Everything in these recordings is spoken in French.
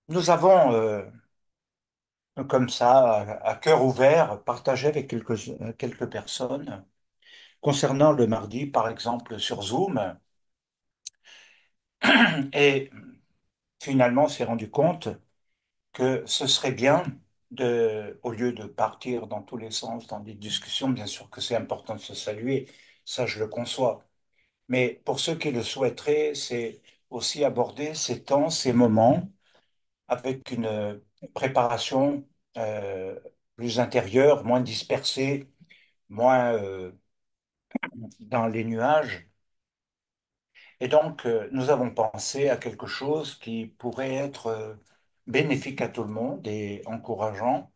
Nous avons, comme ça, à cœur ouvert, partagé avec quelques personnes concernant le mardi, par exemple, sur Zoom. Et finalement, on s'est rendu compte que ce serait bien au lieu de partir dans tous les sens, dans des discussions, bien sûr que c'est important de se saluer, ça je le conçois. Mais pour ceux qui le souhaiteraient, c'est aussi aborder ces temps, ces moments avec une préparation euh, plus intérieure, moins dispersée, moins dans les nuages. Et donc, nous avons pensé à quelque chose qui pourrait être bénéfique à tout le monde et encourageant.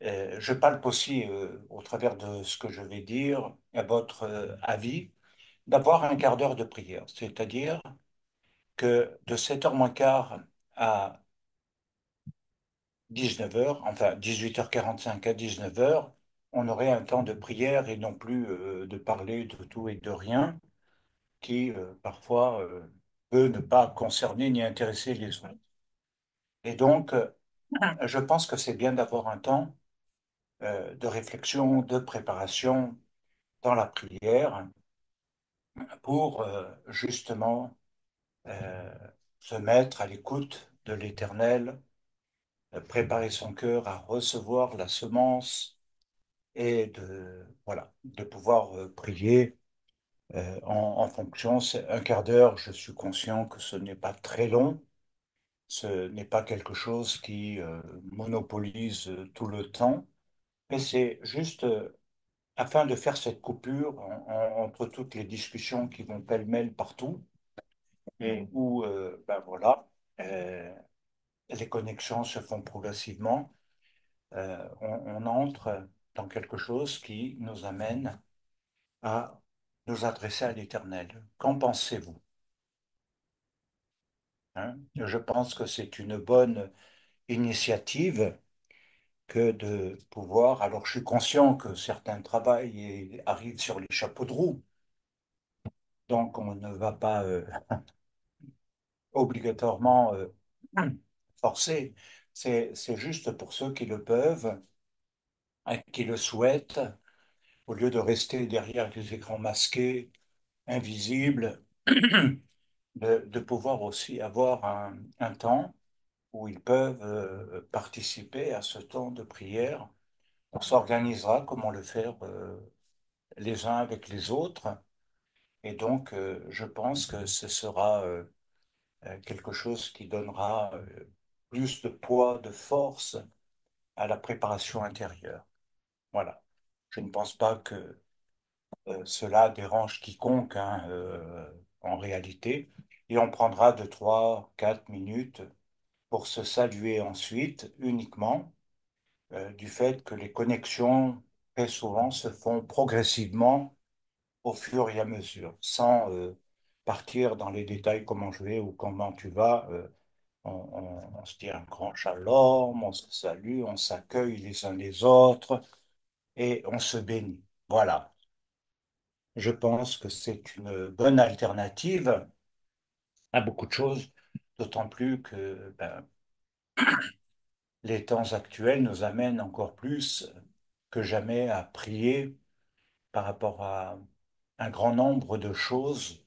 Je parle aussi, au travers de ce que je vais dire, à votre avis, d'avoir un quart d'heure de prière. C'est-à-dire que de 7h moins quart à 19h, enfin 18h45 à 19h, on aurait un temps de prière et non plus de parler de tout et de rien qui parfois peut ne pas concerner ni intéresser les autres. Et donc, je pense que c'est bien d'avoir un temps de réflexion, de préparation dans la prière pour justement euh, se mettre à l'écoute de l'Éternel, préparer son cœur à recevoir la semence et voilà, de pouvoir prier en fonction. C'est un quart d'heure, je suis conscient que ce n'est pas très long, ce n'est pas quelque chose qui monopolise tout le temps, mais c'est juste afin de faire cette coupure entre toutes les discussions qui vont pêle-mêle partout et où, ben voilà, euh, les connexions se font progressivement. On entre dans quelque chose qui nous amène à nous adresser à l'Éternel. Qu'en pensez-vous? Hein? Je pense que c'est une bonne initiative que de pouvoir. Alors, je suis conscient que certains travaillent et arrivent sur les chapeaux de roue, donc on ne va pas obligatoirement forcer. C'est juste pour ceux qui le peuvent, et qui le souhaitent, au lieu de rester derrière les écrans masqués, invisibles, de pouvoir aussi avoir un temps où ils peuvent participer à ce temps de prière. On s'organisera comment le faire les uns avec les autres. Et donc, je pense que ce sera quelque chose qui donnera plus de poids, de force à la préparation intérieure. Voilà. Je ne pense pas que cela dérange quiconque, hein, en réalité. Et on prendra 2, 3, 4 minutes pour se saluer ensuite uniquement du fait que les connexions très souvent se font progressivement au fur et à mesure, sans partir dans les détails comment je vais ou comment tu vas. On se dit un grand shalom, on se salue, on s'accueille les uns les autres et on se bénit. Voilà. Je pense que c'est une bonne alternative à beaucoup de choses, d'autant plus que ben, les temps actuels nous amènent encore plus que jamais à prier par rapport à un grand nombre de choses.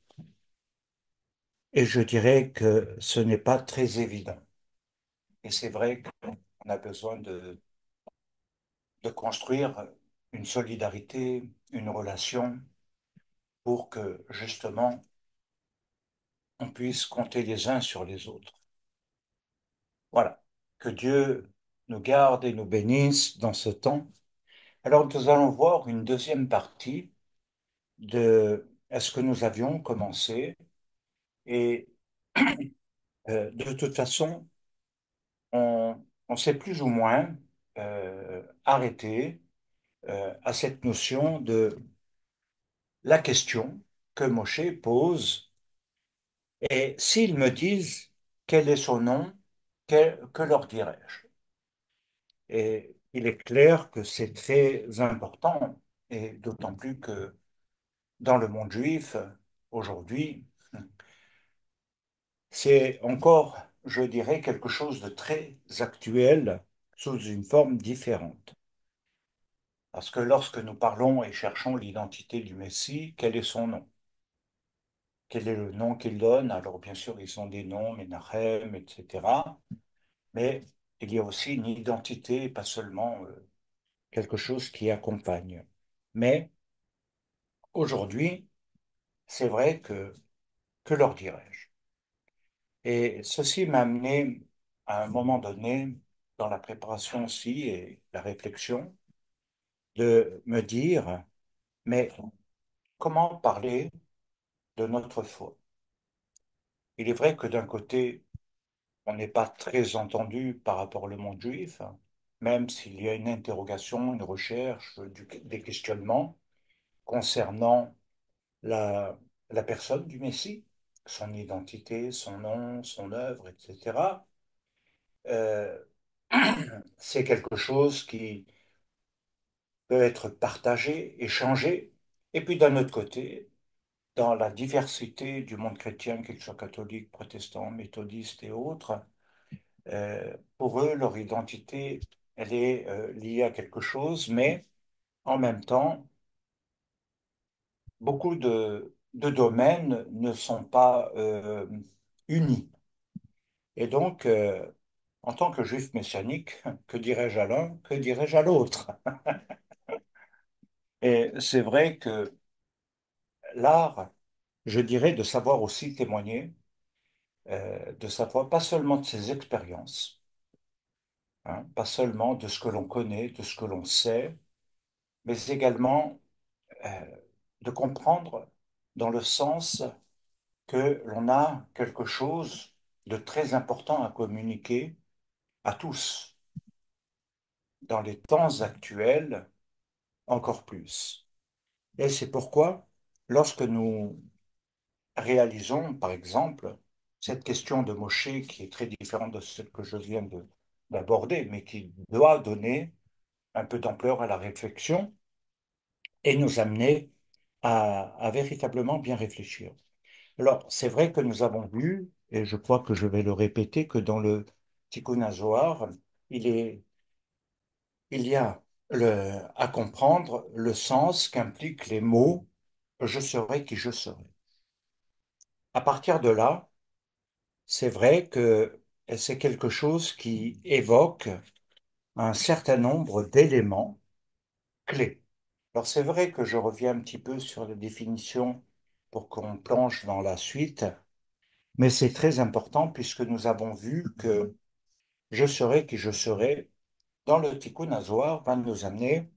Et je dirais que ce n'est pas très évident. Et c'est vrai qu'on a besoin de construire une solidarité, une relation pour que justement on puisse compter les uns sur les autres. Voilà. Que Dieu nous garde et nous bénisse dans ce temps. Alors nous allons voir une deuxième partie de ce que nous avions commencé. Et de toute façon, on s'est plus ou moins arrêté à cette notion de la question que Moshe pose. Et s'ils me disent quel est son nom, que leur dirai-je? Et il est clair que c'est très important, et d'autant plus que dans le monde juif, aujourd'hui, c'est encore je dirais, quelque chose de très actuel sous une forme différente. Parce que lorsque nous parlons et cherchons l'identité du Messie, quel est son nom? Quel est le nom qu'il donne? Alors bien sûr, ils ont des noms, Menachem, etc. Mais il y a aussi une identité, pas seulement quelque chose qui accompagne. Mais aujourd'hui, c'est vrai que leur dirais-je? Et ceci m'a amené à un moment donné, dans la préparation aussi et la réflexion, de me dire, mais comment parler de notre foi? Il est vrai que d'un côté, on n'est pas très entendu par rapport au monde juif, hein, même s'il y a une interrogation, une recherche, des questionnements concernant la personne du Messie, son identité, son nom, son œuvre, etc. Euh, c'est quelque chose qui peut être partagé, échangé. Et puis d'un autre côté, dans la diversité du monde chrétien, qu'il soit catholique, protestant, méthodiste et autres, pour eux, leur identité, elle est liée à quelque chose, mais en même temps, beaucoup de domaines ne sont pas unis. Et donc, en tant que juif messianique, que dirais-je à l'un, que dirais-je à l'autre? Et c'est vrai que l'art, je dirais, de savoir aussi témoigner, de savoir pas seulement de ses expériences, hein, pas seulement de ce que l'on connaît, de ce que l'on sait, mais également euh, de comprendre dans le sens que l'on a quelque chose de très important à communiquer à tous, dans les temps actuels encore plus. Et c'est pourquoi, lorsque nous réalisons, par exemple, cette question de Moshe qui est très différente de celle que je viens d'aborder, mais qui doit donner un peu d'ampleur à la réflexion et nous amener à véritablement bien réfléchir. Alors, c'est vrai que nous avons vu, et je crois que je vais le répéter, que dans le Tikkun HaZohar, il est, il y a à comprendre le sens qu'impliquent les mots je serai qui je serai. À partir de là, c'est vrai que c'est quelque chose qui évoque un certain nombre d'éléments clés. Alors, c'est vrai que je reviens un petit peu sur la définition pour qu'on plonge dans la suite, mais c'est très important puisque nous avons vu que je serai qui je serai dans le Tikkun Hazoar va nous amener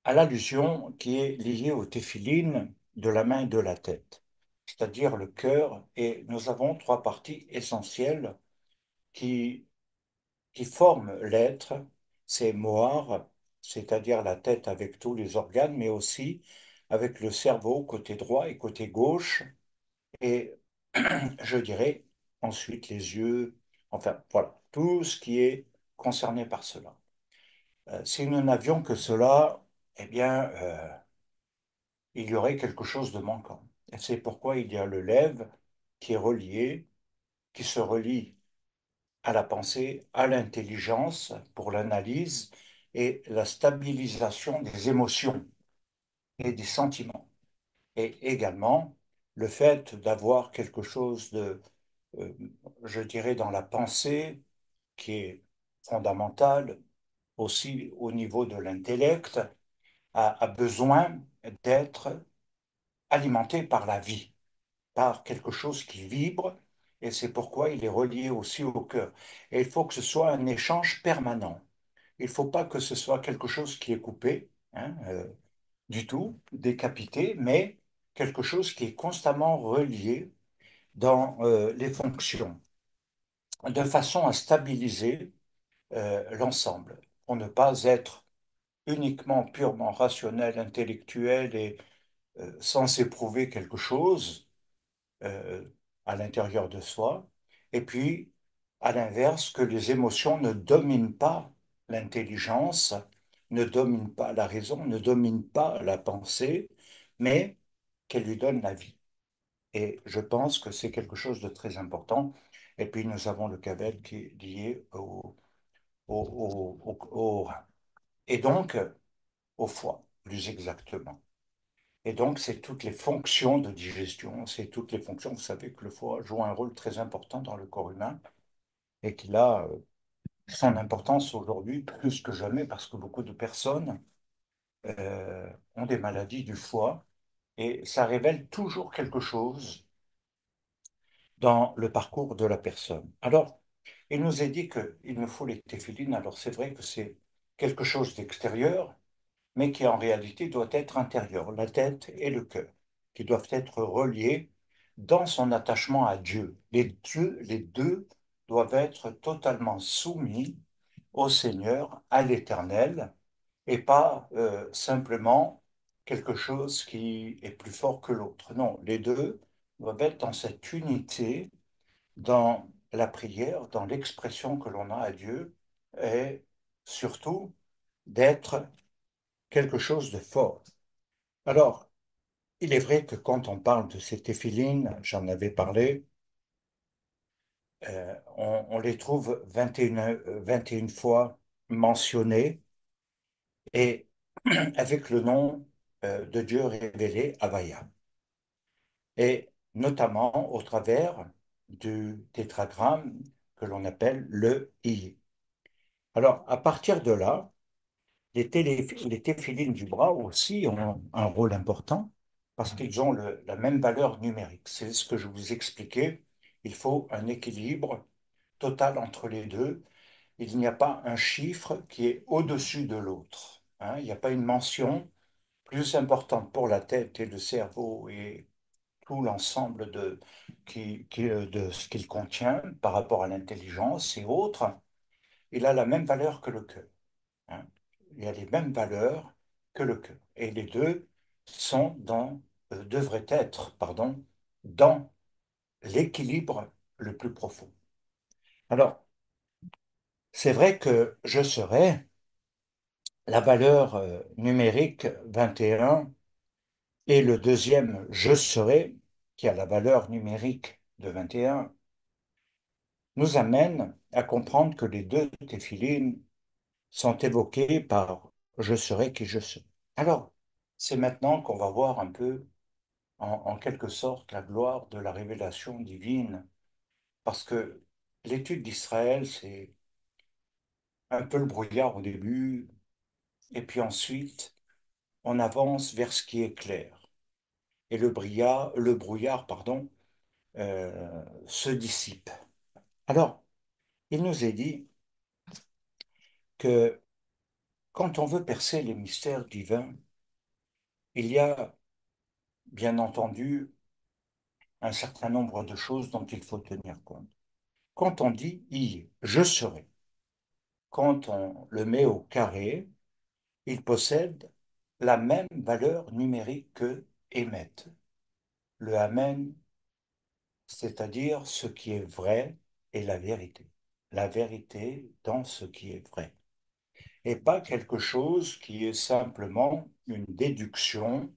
à l'allusion qui est liée au téphilin de la main et de la tête, c'est-à-dire le cœur, et nous avons trois parties essentielles qui, qui forment l'être, c'est Mohar, c'est-à-dire la tête avec tous les organes, mais aussi avec le cerveau côté droit et côté gauche, et je dirais ensuite les yeux, enfin voilà, tout ce qui est concerné par cela. Si nous n'avions que cela, eh bien, il y aurait quelque chose de manquant. Et c'est pourquoi il y a le lève qui est relié, qui se relie à la pensée, à l'intelligence pour l'analyse et la stabilisation des émotions et des sentiments. Et également le fait d'avoir quelque chose de, euh, je dirais, dans la pensée qui est fondamental aussi au niveau de l'intellect, a besoin d'être alimenté par la vie, par quelque chose qui vibre, et c'est pourquoi il est relié aussi au cœur. Et il faut que ce soit un échange permanent. Il ne faut pas que ce soit quelque chose qui est coupé, hein, du tout, décapité, mais quelque chose qui est constamment relié dans les fonctions, de façon à stabiliser l'ensemble, pour ne pas être uniquement purement rationnel, intellectuel et sans éprouver quelque chose euh, à l'intérieur de soi, et puis, à l'inverse, que les émotions ne dominent pas l'intelligence, ne dominent pas la raison, ne dominent pas la pensée, mais qu'elles lui donnent la vie. Et je pense que c'est quelque chose de très important. Et puis nous avons le Kabel qui est lié au rein. Et donc, au foie, plus exactement. Et donc, c'est toutes les fonctions de digestion, c'est toutes les fonctions. Vous savez que le foie joue un rôle très important dans le corps humain et qu'il a son importance aujourd'hui plus que jamais parce que beaucoup de personnes ont des maladies du foie et ça révèle toujours quelque chose dans le parcours de la personne. Alors, il nous est dit qu'il nous faut les téphilines. Alors, c'est vrai que c'est quelque chose d'extérieur, mais qui en réalité doit être intérieur, la tête et le cœur, qui doivent être reliés dans son attachement à Dieu. Les deux doivent être totalement soumis au Seigneur, à l'Éternel, et pas simplement quelque chose qui est plus fort que l'autre. Non, les deux doivent être dans cette unité, dans la prière, dans l'expression que l'on a à Dieu, et surtout d'être quelque chose de fort. Alors, il est vrai que quand on parle de ces téphilines, j'en avais parlé, on les trouve 21 fois mentionnées et avec le nom de Dieu révélé, Avaya, et notamment au travers du tétragramme que l'on appelle le I. Alors, à partir de là, les téphilines du bras aussi ont un rôle important parce qu'ils ont la même valeur numérique. C'est ce que je vous expliquais. Il faut un équilibre total entre les deux. Il n'y a pas un chiffre qui est au-dessus de l'autre, hein. Il n'y a pas une mention plus importante pour la tête et le cerveau et tout l'ensemble de ce qu'il contient par rapport à l'intelligence et autres. Il a la même valeur que le cœur, hein. Il y a les mêmes valeurs que le cœur. Et les deux devraient être, pardon, dans l'équilibre le plus profond. Alors, c'est vrai que je serais la valeur numérique 21 et le deuxième je serai, qui a la valeur numérique de 21, nous amène à comprendre que les deux téphilines sont évoquées par je serai qui je suis. Alors, c'est maintenant qu'on va voir un peu, en quelque sorte, la gloire de la révélation divine, parce que l'étude d'Israël, c'est un peu le brouillard au début, et puis ensuite, on avance vers ce qui est clair. Et le brouillard, pardon, se dissipe. Alors, il nous est dit que quand on veut percer les mystères divins, il y a bien entendu un certain nombre de choses dont il faut tenir compte. Quand on dit I, je serai, quand on le met au carré, il possède la même valeur numérique que émet, le Amen, c'est-à-dire ce qui est vrai et la vérité. La vérité dans ce qui est vrai. Et pas quelque chose qui est simplement une déduction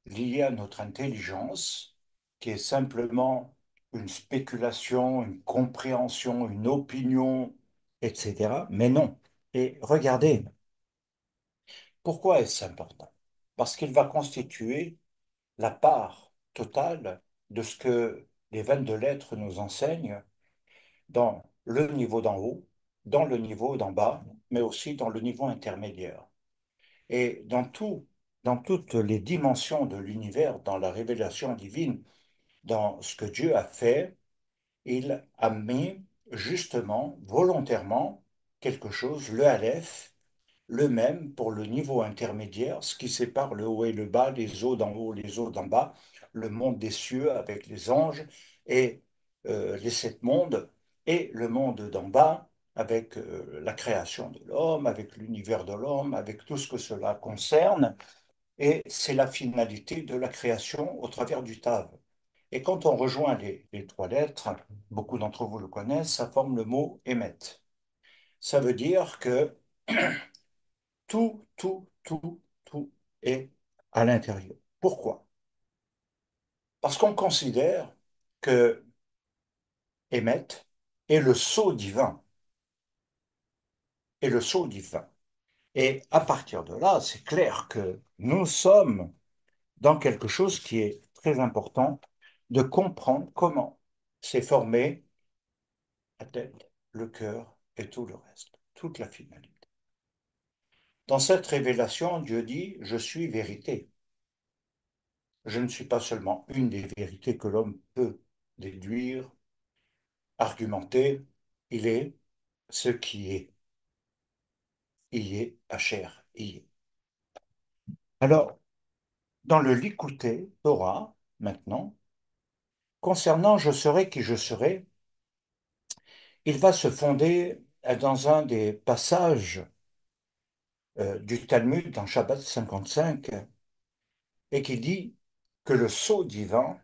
liée à notre intelligence, qui est simplement une spéculation, une compréhension, une opinion, etc. Mais non. Et regardez, pourquoi est-ce important? Parce qu'il va constituer la part totale de ce que les 22 lettres nous enseignent dans le niveau d'en haut, dans le niveau d'en bas, mais aussi dans le niveau intermédiaire. Et dans toutes les dimensions de l'univers, dans la révélation divine, dans ce que Dieu a fait, il a mis justement, volontairement, quelque chose, le Aleph, le même pour le niveau intermédiaire, ce qui sépare le haut et le bas, les eaux d'en haut, les eaux d'en bas, le monde des cieux avec les anges et les sept mondes, et le monde d'en bas avec la création de l'homme, avec l'univers de l'homme, avec tout ce que cela concerne. Et c'est la finalité de la création au travers du Tav. Et quand on rejoint les trois lettres, beaucoup d'entre vous le connaissent, ça forme le mot émet. Ça veut dire que tout est à l'intérieur. Pourquoi? Parce qu'on considère que émettent, et le sceau divin, et le sceau divin. Et à partir de là, c'est clair que nous sommes dans quelque chose qui est très important de comprendre comment s'est formé la tête, le cœur et tout le reste, toute la finalité. Dans cette révélation, Dieu dit, je suis vérité. Je ne suis pas seulement une des vérités que l'homme peut déduire, argumenter, il est ce qui est. Il est Hacher, il est. Alors, dans le Likouté Torah, maintenant, concernant je serai qui je serai, il va se fonder dans un des passages du Talmud dans Shabbat 55 et qui dit que le sceau divin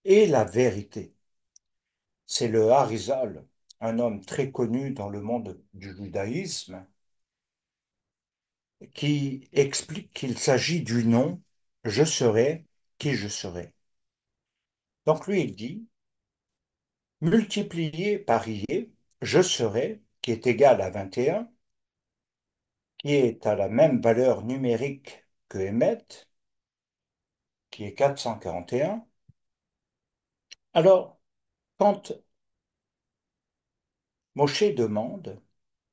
est la vérité. C'est le Harizal, un homme très connu dans le monde du judaïsme, qui explique qu'il s'agit du nom je serai qui je serai. Donc lui, il dit multiplié par ié, je serai, qui est égal à 21, qui est à la même valeur numérique que Emmet, qui est 441. Alors, quand Moshe demande,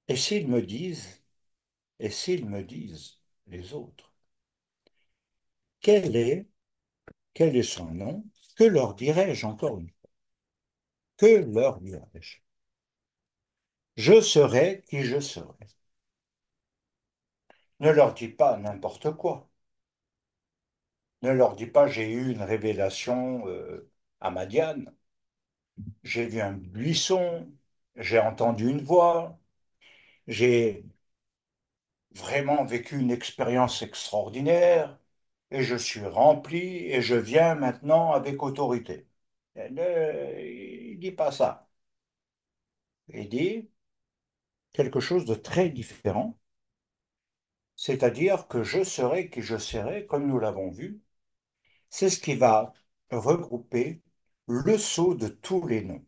et s'ils me disent, les autres, quel est, quel est son nom, que leur dirai-je encore une fois? Que leur dirai-je? Je serai qui je serai. Ne leur dis pas n'importe quoi. Ne leur dis pas j'ai eu une révélation à Madiane, j'ai vu un buisson, j'ai entendu une voix, j'ai vraiment vécu une expérience extraordinaire et je suis rempli et je viens maintenant avec autorité. Il ne dit pas ça. Il dit quelque chose de très différent, c'est-à-dire que je serai qui je serai, comme nous l'avons vu, c'est ce qui va regrouper le sceau de tous les noms.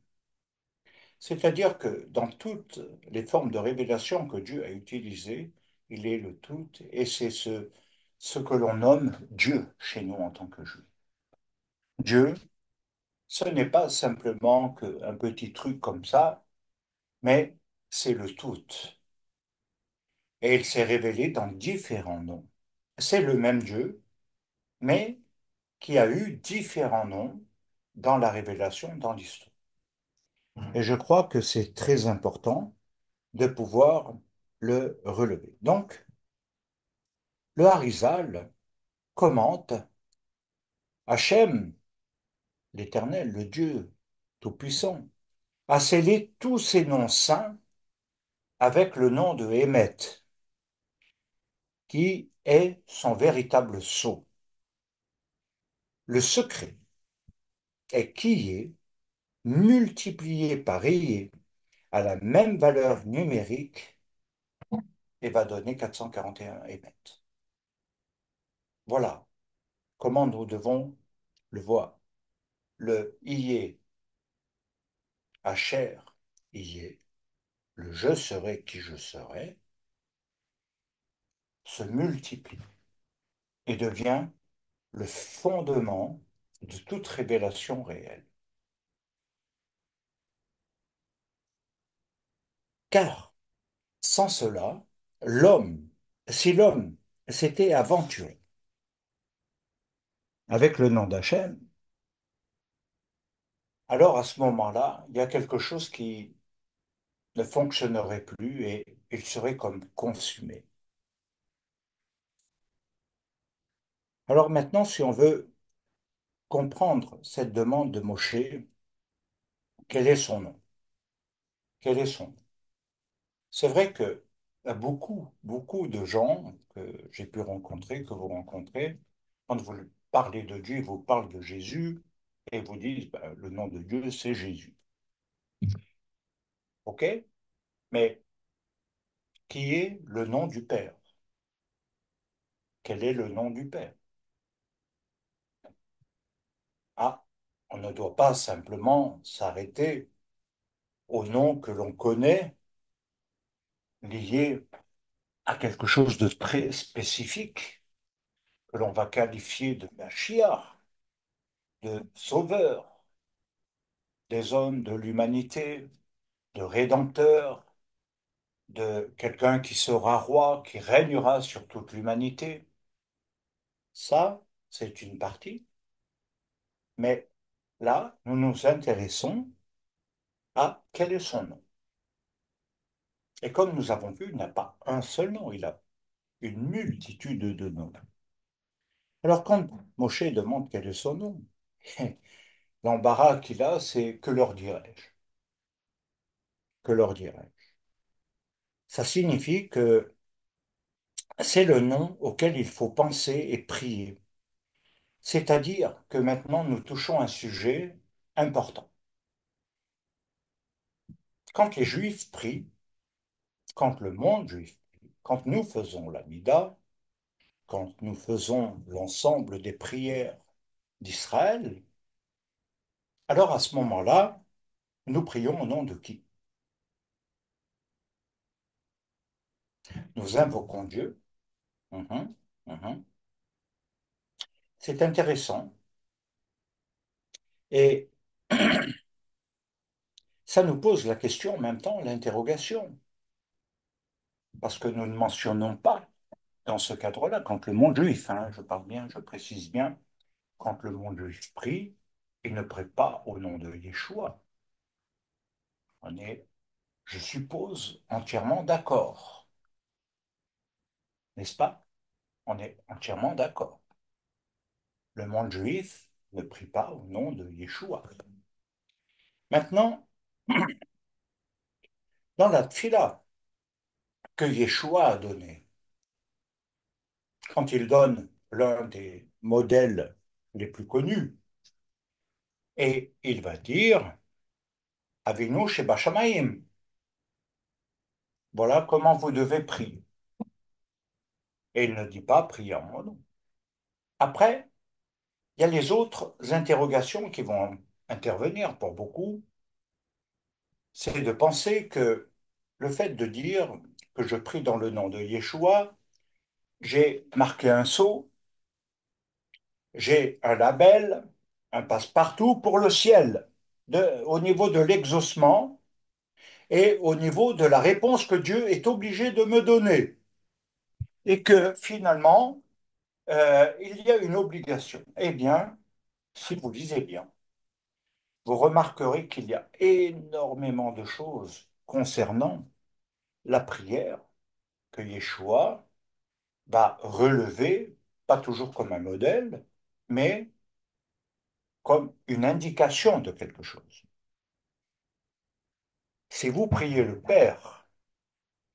C'est-à-dire que dans toutes les formes de révélation que Dieu a utilisées, il est le tout, et c'est ce que l'on nomme Dieu chez nous en tant que Juifs. Dieu, ce n'est pas simplement un petit truc comme ça, mais c'est le tout. Et il s'est révélé dans différents noms. C'est le même Dieu, mais qui a eu différents noms dans la révélation, dans l'histoire. Et je crois que c'est très important de pouvoir le relever. Donc, le Harizal commente Hachem, l'Éternel, le Dieu Tout-Puissant, a scellé tous ses noms saints avec le nom de Hémet, qui est son véritable sceau. Le secret est qui est multiplié par Ié à la même valeur numérique et va donner 441 Hémet. Voilà comment nous devons le voir. Le Ié Hacher, Ié, le je serai qui je serai, se multiplie et devient le fondement de toute révélation réelle. Car sans cela, l'homme, si l'homme s'était aventuré avec le nom d'Hachem, alors à ce moment-là, il y a quelque chose qui ne fonctionnerait plus et il serait comme consumé. Alors maintenant, si on veut comprendre cette demande de Moshe, quel est son nom? Quel est son nom? C'est vrai que beaucoup de gens que j'ai pu rencontrer, que vous rencontrez, quand vous parlez de Dieu, ils vous parlent de Jésus et vous disent ben, le nom de Dieu, c'est Jésus. OK? Mais qui est le nom du Père? Quel est le nom du Père? Ah, on ne doit pas simplement s'arrêter au nom que l'on connaît, lié à quelque chose de très spécifique, que l'on va qualifier de Mashiach, de sauveur des hommes, de l'humanité, de rédempteur, de quelqu'un qui sera roi, qui régnera sur toute l'humanité. Ça, c'est une partie. Mais là, nous nous intéressons à quel est son nom. Et comme nous avons vu, il n'a pas un seul nom, il a une multitude de noms. Alors quand Moshe demande quel est son nom, l'embarras qu'il a, c'est que leur dirais-je? Que leur dirais-je? Ça signifie que c'est le nom auquel il faut penser et prier. C'est-à-dire que maintenant nous touchons un sujet important. Quand les Juifs prient, quand le monde juif prie, quand nous faisons la Mida, quand nous faisons l'ensemble des prières d'Israël, alors à ce moment-là, nous prions au nom de qui? Nous invoquons Dieu. Mhm, mhm. C'est intéressant. Et ça nous pose la question en même temps, l'interrogation, parce que nous ne mentionnons pas dans ce cadre-là, quand le monde juif, hein, je parle bien, je précise bien, quand le monde juif prie, il ne prie pas au nom de Yeshua. On est, je suppose, entièrement d'accord, n'est-ce pas? On est entièrement d'accord. Le monde juif ne prie pas au nom de Yeshua. Maintenant, dans la tfila que Yeshua a donnée, quand il donne l'un des modèles les plus connus, et il va dire Avinu Shebashamayim, voilà comment vous devez prier. Et il ne dit pas prier en mon nom. Après, il y a les autres interrogations qui vont intervenir pour beaucoup. C'est de penser que le fait de dire que je prie dans le nom de Yeshua, j'ai marqué un sceau, j'ai un label, un passe-partout pour le ciel, au niveau de l'exaucement et au niveau de la réponse que Dieu est obligé de me donner. Et que finalement, il y a une obligation. Eh bien, si vous lisez bien, vous remarquerez qu'il y a énormément de choses concernant la prière que Yeshua va relever, pas toujours comme un modèle, mais comme une indication de quelque chose. Si vous priez le Père,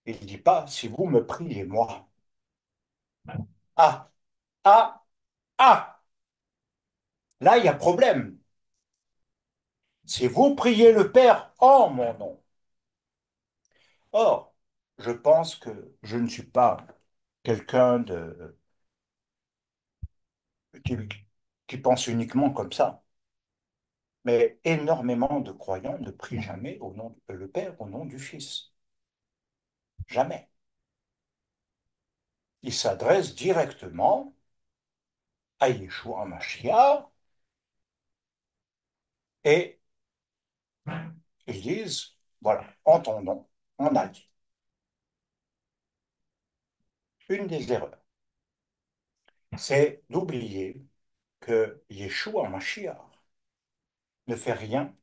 il ne dit pas si vous me priez moi. Ah, ah, ah, là il y a problème. Si vous priez le Père en mon nom. Or, je pense que je ne suis pas quelqu'un qui, qui pense uniquement comme ça. Mais énormément de croyants ne prient jamais au nom de le Père au nom du Fils. Jamais. Ils s'adressent directement à Yeshua Mashiach et ils disent, voilà, en ton nom, on a dit. Une des erreurs, c'est d'oublier que Yeshua Mashiach ne fait rien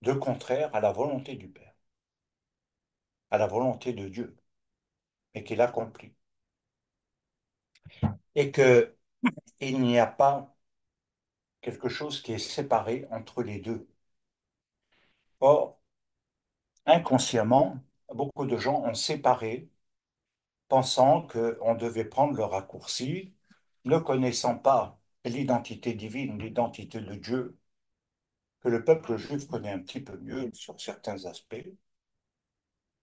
de contraire à la volonté du Père, à la volonté de Dieu, et qu'il accomplit. Et qu'il n'y a pas quelque chose qui est séparé entre les deux. Or, inconsciemment, beaucoup de gens ont séparé, pensant qu'on devait prendre le raccourci, ne connaissant pas l'identité divine, l'identité de Dieu, que le peuple juif connaît un petit peu mieux sur certains aspects,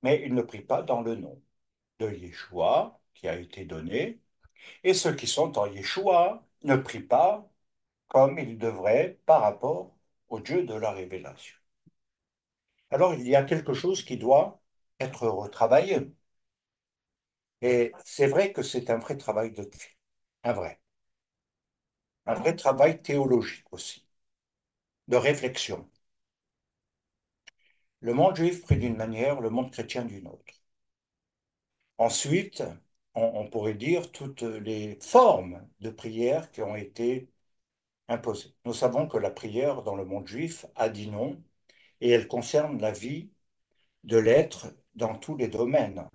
mais il ne prie pas dans le nom de Yeshua qui a été donné, et ceux qui sont en Yeshua ne prient pas comme ils devraient par rapport au Dieu de la révélation. Alors il y a quelque chose qui doit être retravaillé. Et c'est vrai que c'est un vrai travail un vrai, un vrai travail théologique aussi, de réflexion. Le monde juif pris d'une manière, le monde chrétien d'une autre. Ensuite, on pourrait dire toutes les formes de prière qui ont été imposées. Nous savons que la prière dans le monde juif a dit non et elle concerne la vie de l'être dans tous les domaines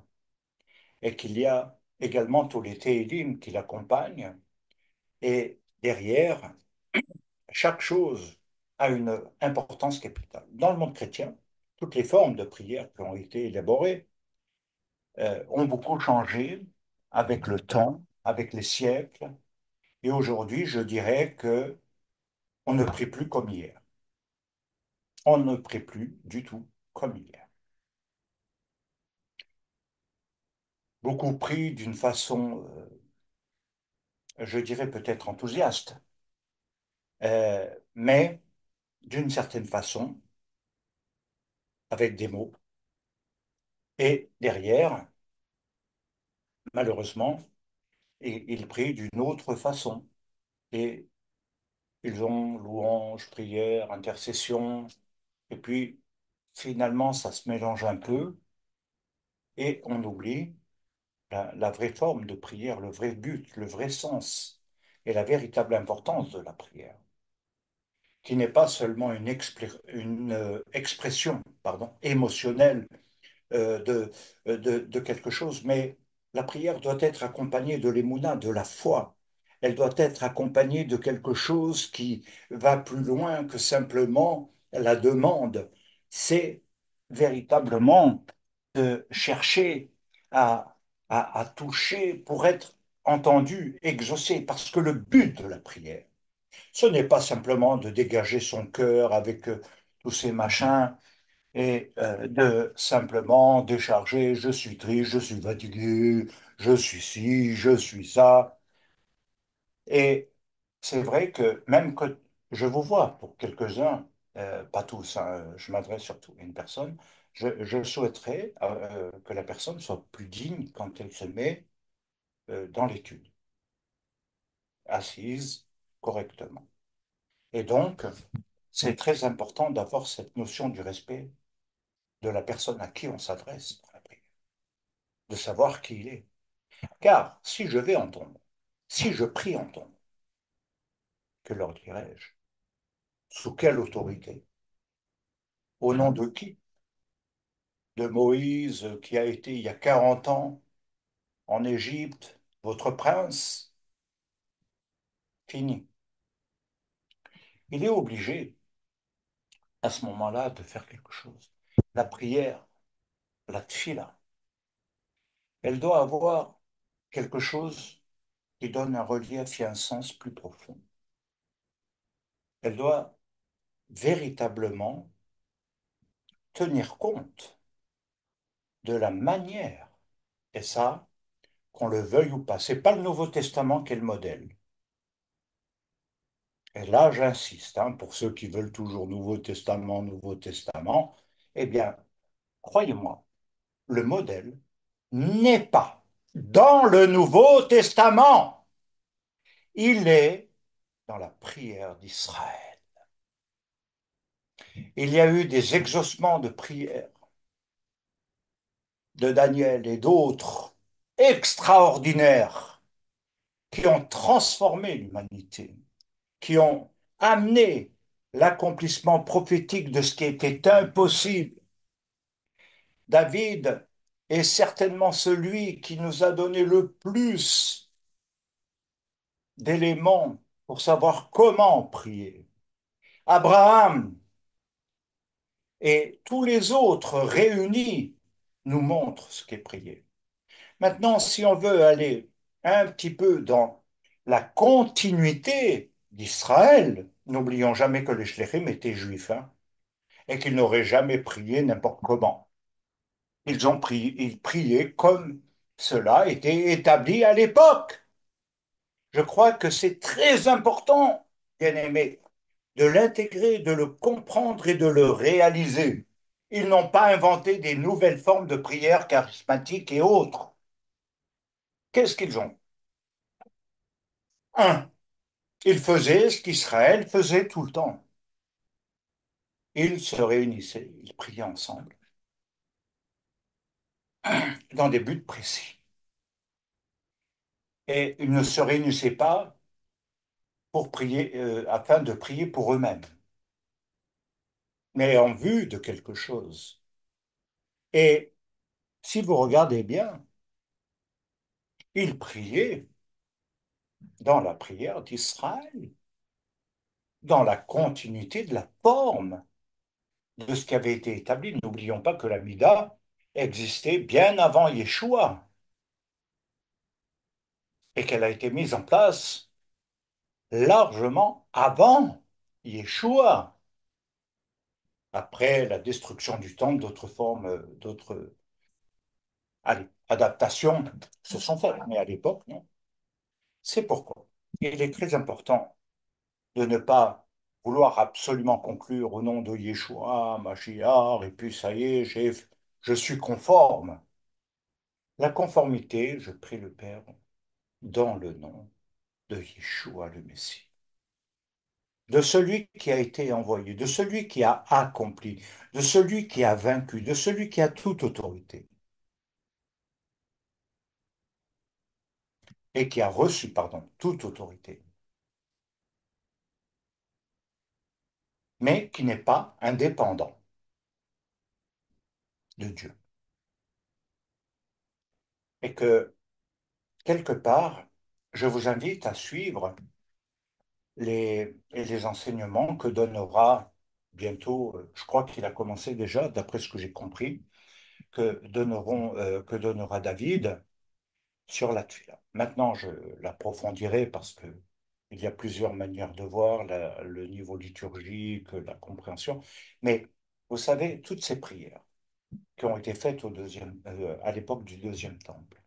et qu'il y a également tous les télim qui l'accompagnent et derrière, chaque chose a une importance capitale. Dans le monde chrétien, toutes les formes de prière qui ont été élaborées ont beaucoup changé avec le temps, avec les siècles. Et aujourd'hui, je dirais que on ne prie plus comme hier. On ne prie plus du tout comme hier. Beaucoup prient d'une façon, je dirais peut-être enthousiaste, mais d'une certaine façon, avec des mots. Et derrière, malheureusement, ils prient d'une autre façon. Et ils ont louange, prière, intercession. Et puis, finalement, ça se mélange un peu et on oublie la vraie forme de prière, le vrai but, le vrai sens et la véritable importance de la prière, qui n'est pas seulement une expression pardon, émotionnelle de, de quelque chose, mais la prière doit être accompagnée de l'émouna, de la foi. Elle doit être accompagnée de quelque chose qui va plus loin que simplement la demande. C'est véritablement de chercher à, à toucher pour être entendu, exaucé, parce que le but de la prière, ce n'est pas simplement de dégager son cœur avec tous ces machins et de simplement décharger, je suis triste, je suis fatigué, je suis ci, je suis ça. Et c'est vrai que même que je vous vois pour quelques-uns, pas tous, hein, je m'adresse surtout à une personne, je souhaiterais que la personne soit plus digne quand elle se met dans l'étude, assise correctement. Et donc, c'est très important d'avoir cette notion du respect de la personne à qui on s'adresse dans la prière, de savoir qui il est. Car si je vais en tombe, si je prie en tombe, que leur dirais-je? Sous quelle autorité? Au nom de qui? De Moïse qui a été il y a 40 ans en Égypte, votre prince? Fini. Il est obligé à ce moment-là de faire quelque chose. La prière, la tfila, elle doit avoir quelque chose qui donne un relief et un sens plus profond. Elle doit véritablement tenir compte de la manière, et ça, qu'on le veuille ou pas. C'est pas le Nouveau Testament qui est le modèle. Et là, j'insiste, hein, pour ceux qui veulent toujours Nouveau Testament, eh bien, croyez-moi, le modèle n'est pas dans le Nouveau Testament. Il est dans la prière d'Israël. Il y a eu des exaucements de prière de Daniel et d'autres extraordinaires qui ont transformé l'humanité, qui ont amené l'accomplissement prophétique de ce qui était impossible. David est certainement celui qui nous a donné le plus d'éléments pour savoir comment prier. Abraham et tous les autres réunis nous montrent ce qu'est prier. Maintenant, si on veut aller un petit peu dans la continuité d'Israël, n'oublions jamais que les Shléchim étaient juifs, hein, et qu'ils n'auraient jamais prié n'importe comment. Ils priaient comme cela était établi à l'époque. Je crois que c'est très important, bien aimé, de l'intégrer, de le comprendre et de le réaliser. Ils n'ont pas inventé des nouvelles formes de prière charismatiques et autres. Qu'est-ce qu'ils ont? Un, ils faisaient ce qu'Israël faisait tout le temps. Ils se réunissaient, ils priaient ensemble, dans des buts précis. Et ils ne se réunissaient pas pour prier, afin de prier pour eux-mêmes, mais en vue de quelque chose. Et si vous regardez bien, ils priaient dans la prière d'Israël, dans la continuité de la forme de ce qui avait été établi. N'oublions pas que la Mida existait bien avant Yeshua et qu'elle a été mise en place largement avant Yeshua. Après la destruction du temple, d'autres formes, d'autres allez, adaptations se sont faites, mais à l'époque, non. C'est pourquoi il est très important de ne pas vouloir absolument conclure au nom de Yeshua, Mashiach, et puis ça y est, je suis conforme. La conformité, je prie le Père dans le nom de Yeshua le Messie, de celui qui a été envoyé, de celui qui a accompli, de celui qui a vaincu, de celui qui a toute autorité et qui a reçu, pardon, toute autorité, mais qui n'est pas indépendant de Dieu. Et que, quelque part, je vous invite à suivre les enseignements que donnera bientôt, je crois qu'il a commencé déjà, d'après ce que j'ai compris, que donnera David sur la tuile. Maintenant, je l'approfondirai parce que il y a plusieurs manières de voir le niveau liturgique, la compréhension. Mais vous savez, toutes ces prières qui ont été faites à l'époque du deuxième temple,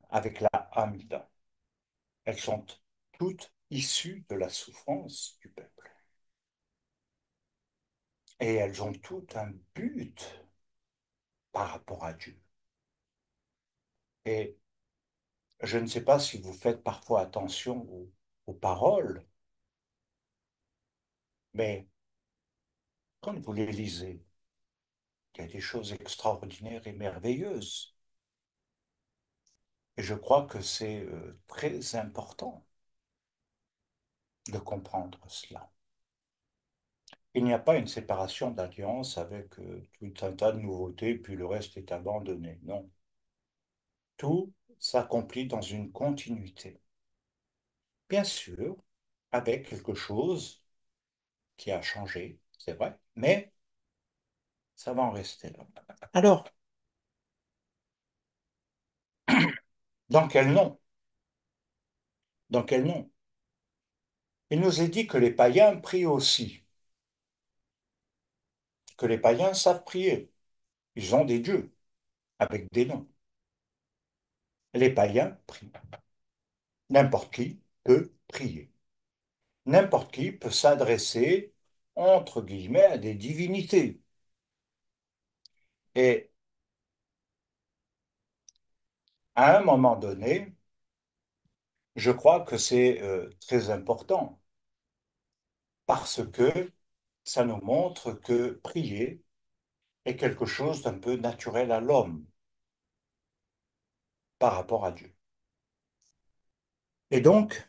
avec la Hamida, elles sont toutes issues de la souffrance du peuple. Et elles ont toutes un but par rapport à Dieu. Et je ne sais pas si vous faites parfois attention aux paroles, mais quand vous les lisez, il y a des choses extraordinaires et merveilleuses. Et je crois que c'est très important de comprendre cela. Il n'y a pas une séparation d'alliance avec tout un tas de nouveautés, puis le reste est abandonné. Non. Tout s'accomplit dans une continuité. Bien sûr, avec quelque chose qui a changé, c'est vrai, mais ça va en rester là. Alors, dans quel nom? Dans quel nom? Il nous est dit que les païens prient aussi, que les païens savent prier. Ils ont des dieux avec des noms. Les païens prient. N'importe qui peut prier. N'importe qui peut s'adresser, entre guillemets, à des divinités. Et à un moment donné, je crois que c'est très important parce que ça nous montre que prier est quelque chose d'un peu naturel à l'homme par rapport à Dieu. Et donc,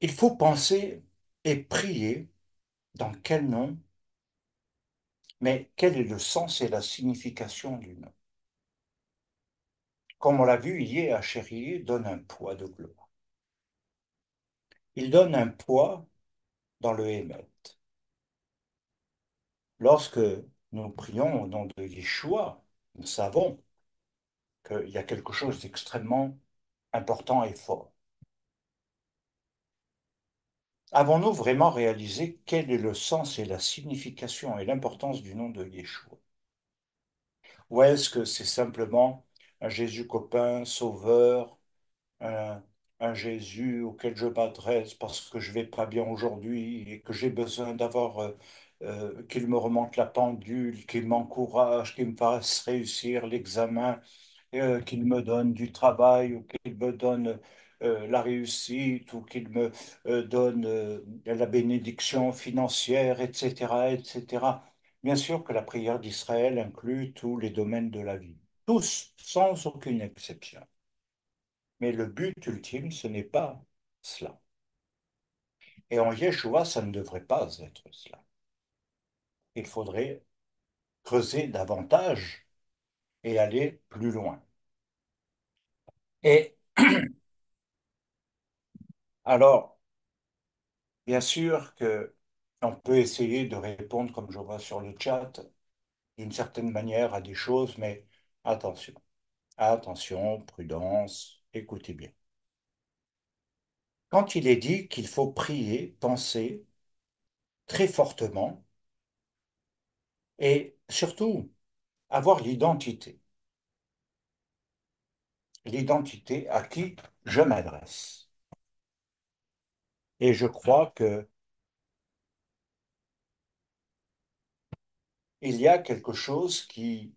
il faut penser et prier dans quel nom, mais quel est le sens et la signification du nom. Comme on l'a vu, hier, Chéri donne un poids de gloire. Il donne un poids dans le Hémet. Lorsque nous prions au nom de Yeshua, nous savons qu'il y a quelque chose d'extrêmement important et fort. Avons-nous vraiment réalisé quel est le sens et la signification et l'importance du nom de Yeshua? Ou est-ce que c'est simplement un Jésus copain, sauveur, un, un Jésus auquel je m'adresse parce que je vais pas bien aujourd'hui et que j'ai besoin d'avoir qu'il me remonte la pendule, qu'il m'encourage, qu'il me fasse réussir l'examen, qu'il me donne du travail ou qu'il me donne la réussite ou qu'il me donne la bénédiction financière, etc., etc. Bien sûr que la prière d'Israël inclut tous les domaines de la vie, tous, sans aucune exception. Mais le but ultime, ce n'est pas cela. Et en Yeshua, ça ne devrait pas être cela. Il faudrait creuser davantage et aller plus loin. Et alors, bien sûr que on peut essayer de répondre, comme je vois sur le chat, d'une certaine manière à des choses, mais attention, attention, prudence, écoutez bien. Quand il est dit qu'il faut prier, penser très fortement et surtout avoir l'identité à qui je m'adresse. Et je crois que il y a quelque chose qui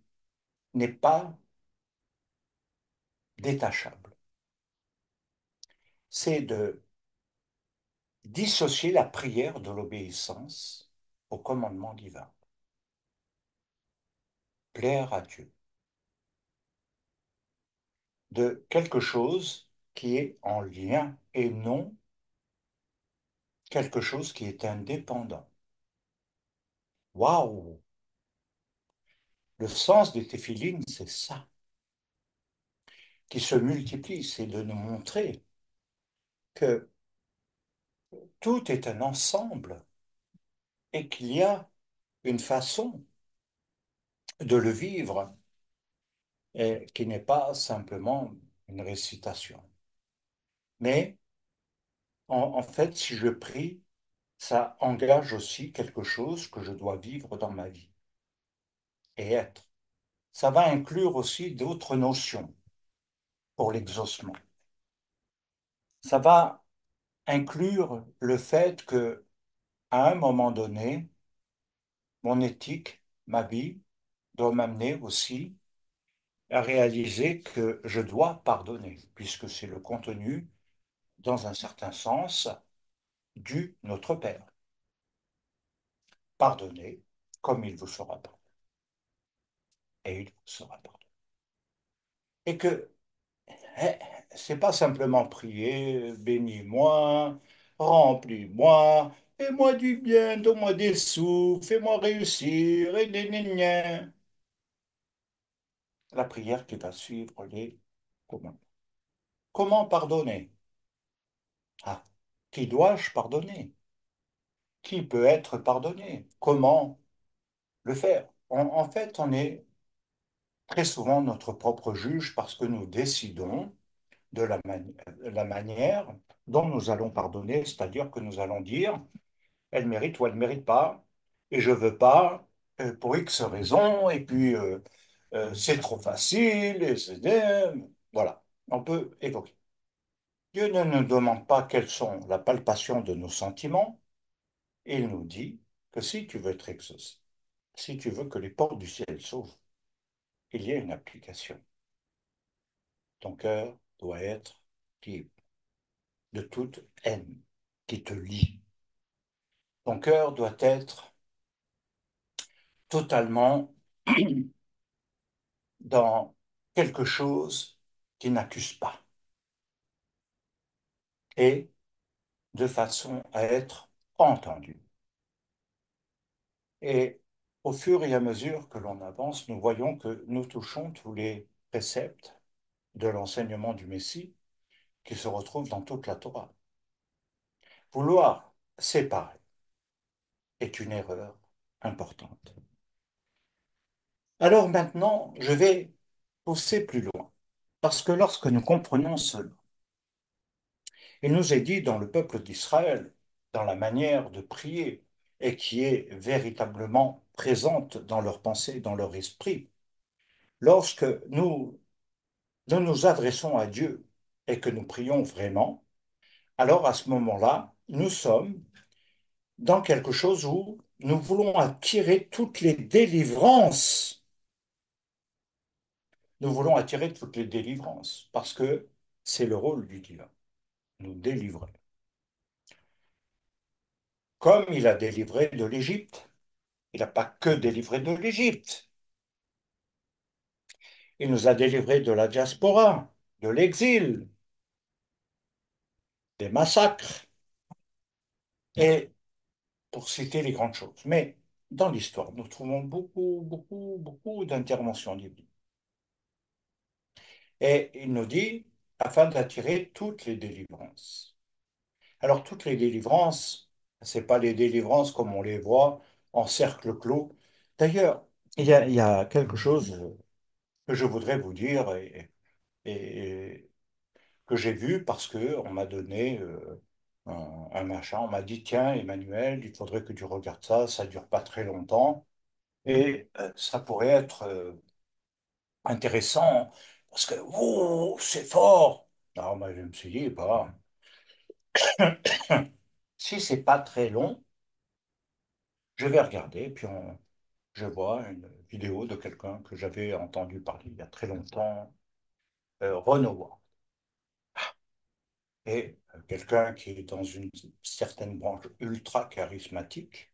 n'est pas détachable. C'est de dissocier la prière de l'obéissance au commandement divin. Plaire à Dieu. De quelque chose qui est en lien et non quelque chose qui est indépendant. Waouh! Le sens des téphilines, c'est ça, qui se multiplie, c'est de nous montrer que tout est un ensemble et qu'il y a une façon de le vivre et qui n'est pas simplement une récitation. Mais en fait, si je prie, ça engage aussi quelque chose que je dois vivre dans ma vie et être. Ça va inclure aussi d'autres notions pour l'exaucement. Ça va inclure le fait que, à un moment donné, mon éthique, ma vie, doit m'amener aussi à réaliser que je dois pardonner, puisque c'est le contenu, dans un certain sens, du Notre Père. Pardonnez comme il vous sera pardonné, et il vous sera pardonné. Et que eh, c'est pas simplement prier, bénis-moi, remplis-moi, fais-moi du bien, donne-moi des sous, fais-moi réussir, et des gna. La prière qui va suivre les commandes. Comment pardonner? Ah, qui dois-je pardonner? Qui peut être pardonné? Comment le faire? En fait, on est très souvent notre propre juge parce que nous décidons de la manière dont nous allons pardonner, c'est-à-dire que nous allons dire, elle mérite ou elle ne mérite pas, et je veux pas pour X raisons, et puis c'est trop facile, et voilà, on peut évoquer. Dieu ne nous demande pas quelles sont la palpation de nos sentiments, il nous dit que si tu veux être exaucé, si tu veux que les portes du ciel s'ouvrent, il y a une application. Ton cœur doit être libre de toute haine qui te lie. Ton cœur doit être totalement dans quelque chose qui n'accuse pas et de façon à être entendu. Et au fur et à mesure que l'on avance, nous voyons que nous touchons tous les préceptes de l'enseignement du Messie qui se retrouvent dans toute la Torah. Vouloir séparer est une erreur importante. Alors maintenant, je vais pousser plus loin, parce que lorsque nous comprenons cela, il nous est dit dans le peuple d'Israël, dans la manière de prier, et qui est véritablement présente dans leur pensée, dans leur esprit, lorsque nous nous adressons à Dieu, et que nous prions vraiment, alors à ce moment-là, nous sommes dans quelque chose où nous voulons attirer toutes les délivrances. Nous voulons attirer toutes les délivrances parce que c'est le rôle du divin, nous délivrer. Comme il a délivré de l'Égypte. Il n'a pas que délivré de l'Égypte. Il nous a délivrés de la diaspora, de l'exil, des massacres, et pour citer les grandes choses. Mais dans l'histoire, nous trouvons beaucoup d'interventions divines. Et il nous dit, afin d'attirer toutes les délivrances. Alors, toutes les délivrances, ce n'est pas les délivrances comme on les voit en cercle clos. D'ailleurs, il y a quelque chose que je voudrais vous dire et que j'ai vu parce que on m'a donné un machin. On m'a dit, tiens, Emmanuel, il faudrait que tu regardes ça, ça dure pas très longtemps et ça pourrait être intéressant parce que, oh, c'est fort. Alors, moi, je me suis dit, bah, si c'est pas très long, je vais regarder. Puis je vois une vidéo de quelqu'un que j'avais entendu parler il y a très longtemps, Ron Howard. Et quelqu'un qui est dans une certaine branche ultra charismatique.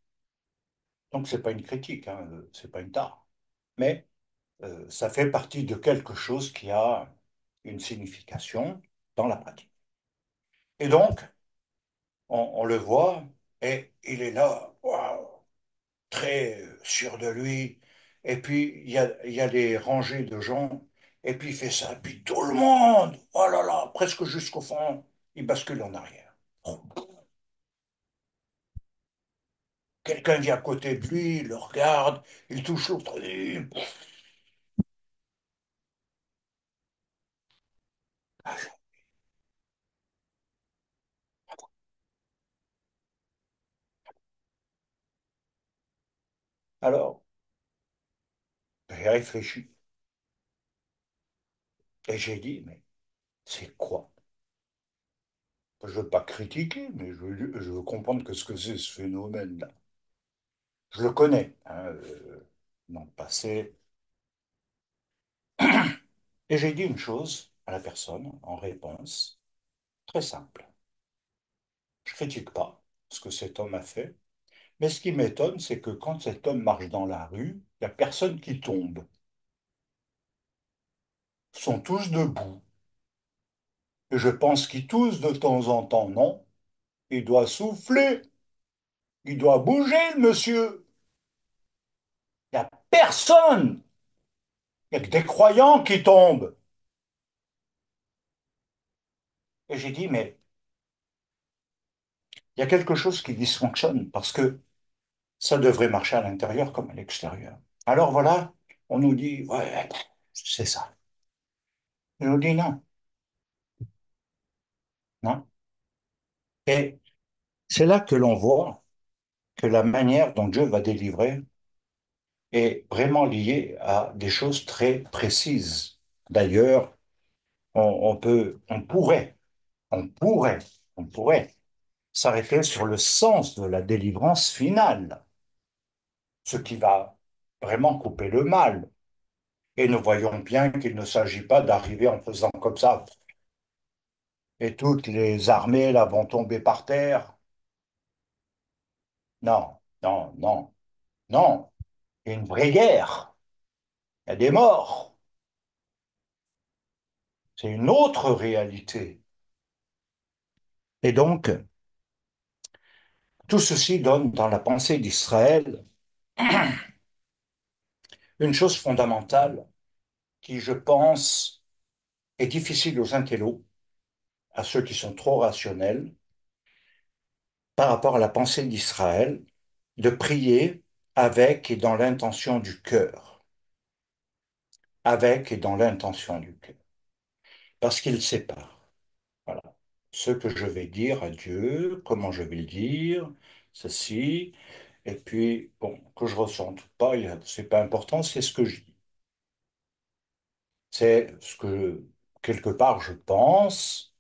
Donc, c'est pas une critique, hein, c'est pas une tare. Mais ça fait partie de quelque chose qui a une signification dans la pratique. Et donc, on le voit, et il est là, waouh, très sûr de lui. Et puis, il y a des rangées de gens, et puis il fait ça. Et puis tout le monde, oh là là, presque jusqu'au fond, il bascule en arrière. Quelqu'un vient à côté de lui, il le regarde, il touche l'autre. Alors, j'ai réfléchi et j'ai dit, mais c'est quoi? Je ne veux pas critiquer, mais je veux comprendre que ce que c'est ce phénomène-là. Je le connais, hein, dans le passé. Et j'ai dit une chose à la personne en réponse, très simple. Je critique pas ce que cet homme a fait, mais ce qui m'étonne, c'est que quand cet homme marche dans la rue, il n'y a personne qui tombe. Ils sont tous debout. Et je pense qu'il tousse de temps en temps, non? Il doit souffler, il doit bouger, le monsieur. Il n'y a personne. Il n'y a que des croyants qui tombent. Et j'ai dit, mais il y a quelque chose qui dysfonctionne parce que ça devrait marcher à l'intérieur comme à l'extérieur. Alors voilà, on nous dit, ouais, c'est ça. Et on dit non, non. Et c'est là que l'on voit que la manière dont Dieu va délivrer est vraiment liée à des choses très précises. D'ailleurs, on peut, on pourrait, on pourrait s'arrêter sur le sens de la délivrance finale, ce qui va vraiment couper le mal. Et nous voyons bien qu'il ne s'agit pas d'arriver en faisant comme ça, et toutes les armées là vont tomber par terre. Non, non, non, non. Il y a une vraie guerre. Il y a des morts. C'est une autre réalité. Et donc, tout ceci donne dans la pensée d'Israël une chose fondamentale qui, je pense, est difficile aux intellos, à ceux qui sont trop rationnels, par rapport à la pensée d'Israël, de prier avec et dans l'intention du cœur. Avec et dans l'intention du cœur. Parce qu'il sépare. Voilà. Ce que je vais dire à Dieu, comment je vais le dire, ceci, et puis, bon, que je ressente ou pas, c'est pas important, c'est ce que je dis. C'est ce que quelque part, je pense.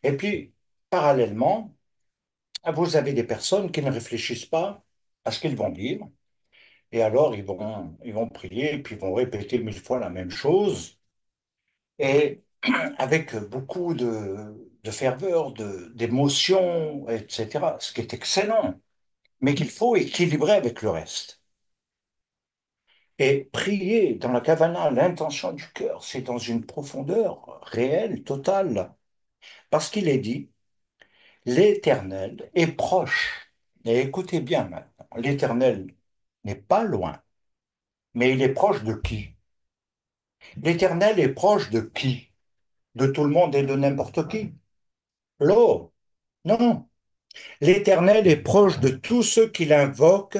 Et puis, parallèlement, vous avez des personnes qui ne réfléchissent pas à ce qu'ils vont dire. Et alors, ils vont prier, puis ils vont répéter 1000 fois la même chose. Et avec beaucoup de ferveur, d'émotion, etc. Ce qui est excellent, mais qu'il faut équilibrer avec le reste. Et prier dans la kavana, l'intention du cœur, c'est dans une profondeur réelle, totale. Parce qu'il est dit, l'Éternel est proche. Et écoutez bien maintenant, l'Éternel n'est pas loin, mais il est proche de qui? L'Éternel est proche de qui? De tout le monde et de n'importe qui? L'eau? Non. L'Éternel est proche de tous ceux qui l'invoquent,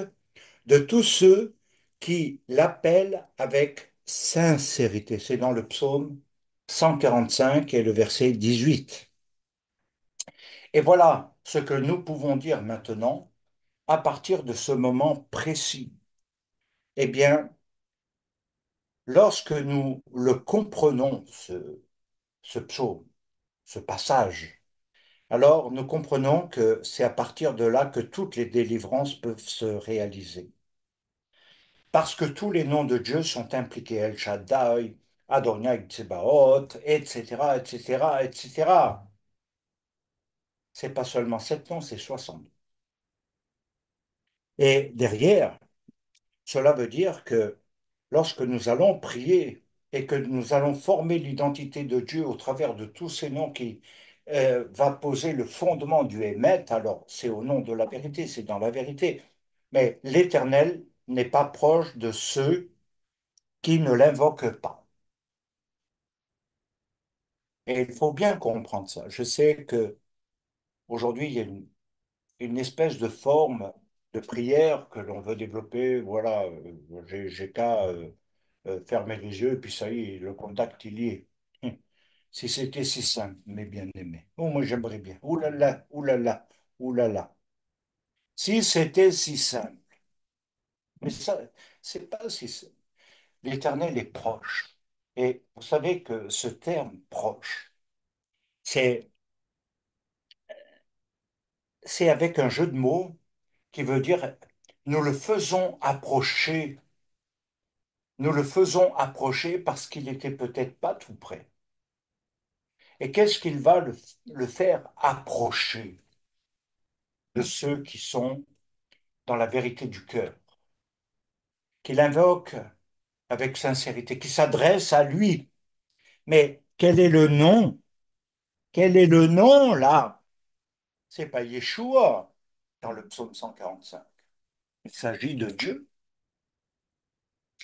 de tous ceux qui l'appellent avec sincérité. C'est dans le psaume 145 et le verset 18. Et voilà ce que nous pouvons dire maintenant à partir de ce moment précis. Eh bien, lorsque nous le comprenons, ce psaume, ce passage, alors nous comprenons que c'est à partir de là que toutes les délivrances peuvent se réaliser. Parce que tous les noms de Dieu sont impliqués, El Shaddai, Adonai Tsebaoth, etc., etc., etc. C'est pas seulement 7 noms, c'est 60. Et derrière, cela veut dire que lorsque nous allons prier et que nous allons former l'identité de Dieu au travers de tous ces noms qui va poser le fondement du Hémet, alors c'est au nom de la vérité, c'est dans la vérité. Mais l'Éternel n'est pas proche de ceux qui ne l'invoquent pas. Et il faut bien comprendre ça. Je sais que aujourd'hui il y a une espèce de forme de prière que l'on veut développer. Voilà, j'ai qu'à fermer les yeux, et puis ça y est, le contact, il y est. Si c'était si simple, mes bien-aimés. Oh, moi, j'aimerais bien. Ouh là là, ouh là là, ouh là là. Si c'était si simple. Mais ça, c'est pas si simple. L'Éternel est proche. Et vous savez que ce terme proche, c'est, c'est avec un jeu de mots qui veut dire nous le faisons approcher. Nous le faisons approcher parce qu'il n'était peut-être pas tout près. Et qu'est-ce qu'il va le faire approcher de ceux qui sont dans la vérité du cœur, qui l'invoquent avec sincérité, qui s'adressent à lui. Mais quel est le nom? Quel est le nom là? C'est pas Yeshua dans le psaume 145. Il s'agit de Dieu.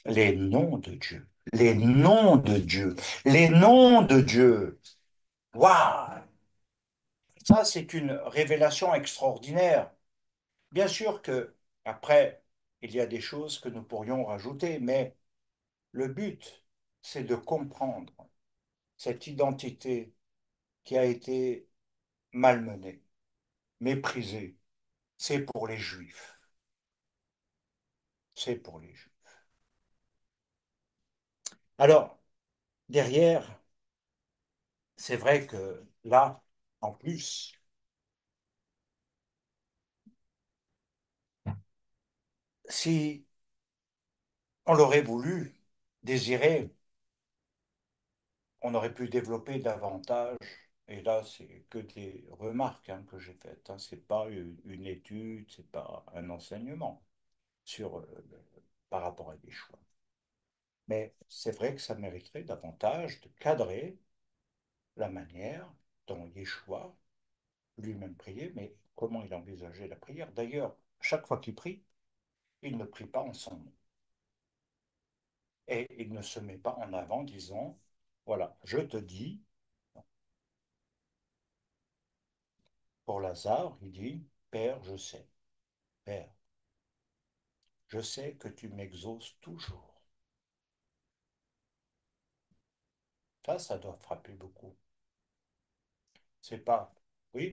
Les noms de Dieu. Les noms de Dieu. Les noms de Dieu. Waouh! Ça, c'est une révélation extraordinaire. Bien sûr que après, il y a des choses que nous pourrions rajouter, mais le but, c'est de comprendre cette identité qui a été malmenée, méprisée. C'est pour les Juifs. C'est pour les Juifs. Alors, derrière, c'est vrai que là, en plus, si on l'aurait voulu, désiré, on aurait pu développer davantage. Et là, c'est que des remarques hein, que j'ai faites. Hein. C'est pas une étude, c'est pas un enseignement sur, par rapport à des choix. Mais c'est vrai que ça mériterait davantage de cadrer la manière dont Yeshua lui-même priait, mais comment il envisageait la prière. D'ailleurs, chaque fois qu'il prie, il ne prie pas en son nom. Et il ne se met pas en avant disant, voilà, je te dis, pour Lazare, il dit, Père, je sais, Père, je sais que tu m'exauces toujours. Ça doit frapper beaucoup. C'est pas, oui,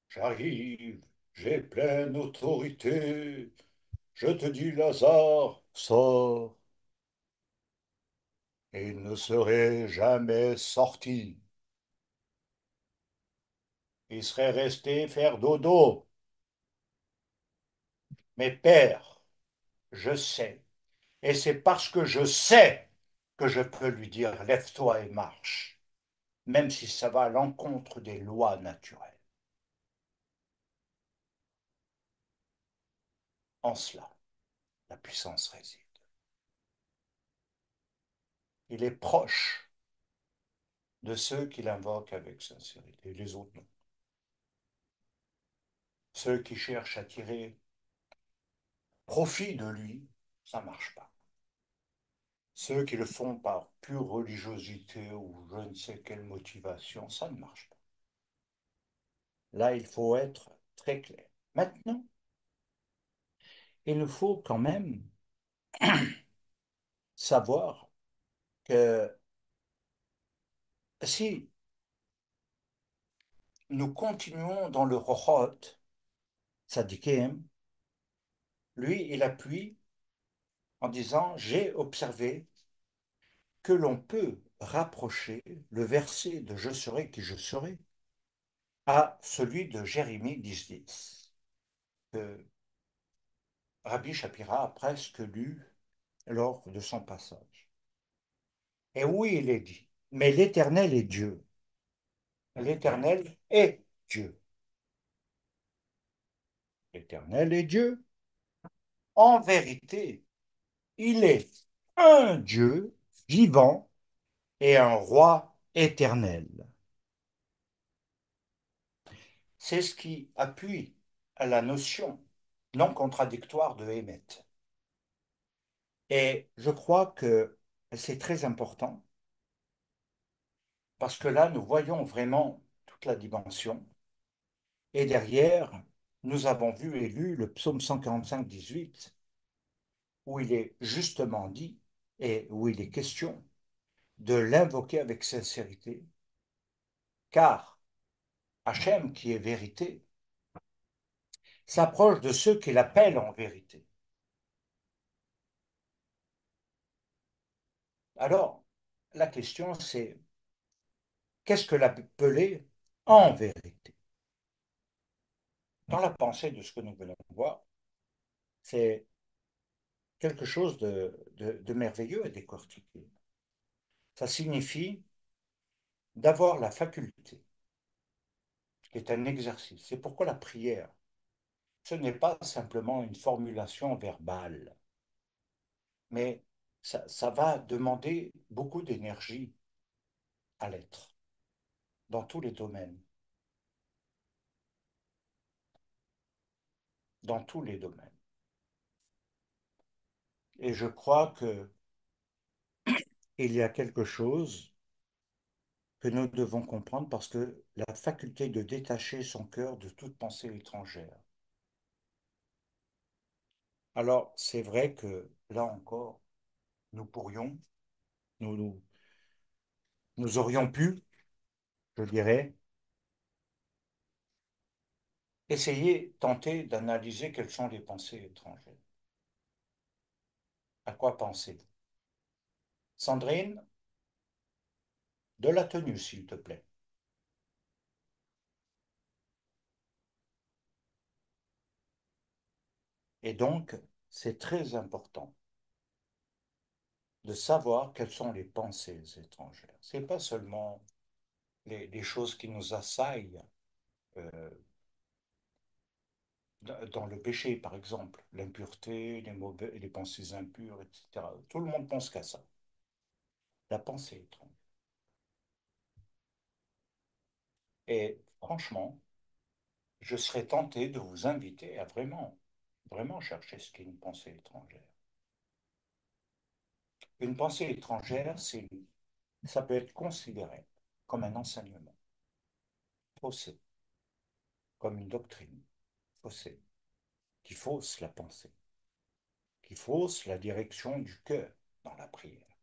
j'arrive, j'ai pleine autorité, je te dis, Lazare, sors. et il ne serait jamais sorti. Il serait resté faire dodo. Mais père, je sais, et c'est parce que je sais que je peux lui dire lève-toi et marche, même si ça va à l'encontre des lois naturelles. En cela, la puissance réside. Il est proche de ceux qui l'invoquent avec sincérité, les autres non. Ceux qui cherchent à tirer profit de lui, ça ne marche pas. Ceux qui le font par pure religiosité ou je ne sais quelle motivation, ça ne marche pas. Là, il faut être très clair. Maintenant, il nous faut quand même savoir que si nous continuons dans le rohot, tzadikim, lui, il appuie en disant, j'ai observé que l'on peut rapprocher le verset de Je serai qui je serai à celui de Jérémie 10.10, que Rabbi Shapira a presque lu lors de son passage. Et oui, il est dit, mais l'Éternel est Dieu. L'Éternel est Dieu. L'Éternel est Dieu. En vérité, il est un Dieu vivant et un roi éternel. C'est ce qui appuie à la notion non contradictoire de Hémet. Et je crois que c'est très important parce que là, nous voyons vraiment toute la dimension. Et derrière, nous avons vu et lu le psaume 145, 18, où il est justement dit et où il est question de l'invoquer avec sincérité, car Hachem, qui est vérité, s'approche de ceux qui l'appellent en vérité. Alors, la question c'est, qu'est-ce que l'appeler en vérité? Dans la pensée de ce que nous venons de voir, c'est quelque chose de merveilleux à décortiquer. Ça signifie d'avoir la faculté, qui est un exercice. C'est pourquoi la prière, ce n'est pas simplement une formulation verbale, mais ça va demander beaucoup d'énergie à l'être, dans tous les domaines, dans tous les domaines. Et je crois que il y a quelque chose que nous devons comprendre parce que la faculté de détacher son cœur de toute pensée étrangère. Alors, c'est vrai que là encore, nous pourrions, nous, nous, nous aurions pu, je dirais, essayer, tenter d'analyser quelles sont les pensées étrangères. À quoi penser? Sandrine, de la tenue, s'il te plaît. Et donc, c'est très important de savoir quelles sont les pensées étrangères. Ce n'est pas seulement les choses qui nous assaillent euh, dans le péché, par exemple, l'impureté, les pensées impures, etc. Tout le monde pense qu'à ça. La pensée étrangère. Et franchement, je serais tenté de vous inviter à vraiment, vraiment chercher ce qu'est une pensée étrangère. Une pensée étrangère, ça peut être considéré comme un enseignement faussé, comme une doctrine faussée, qui fausse la pensée, qui fausse la direction du cœur dans la prière,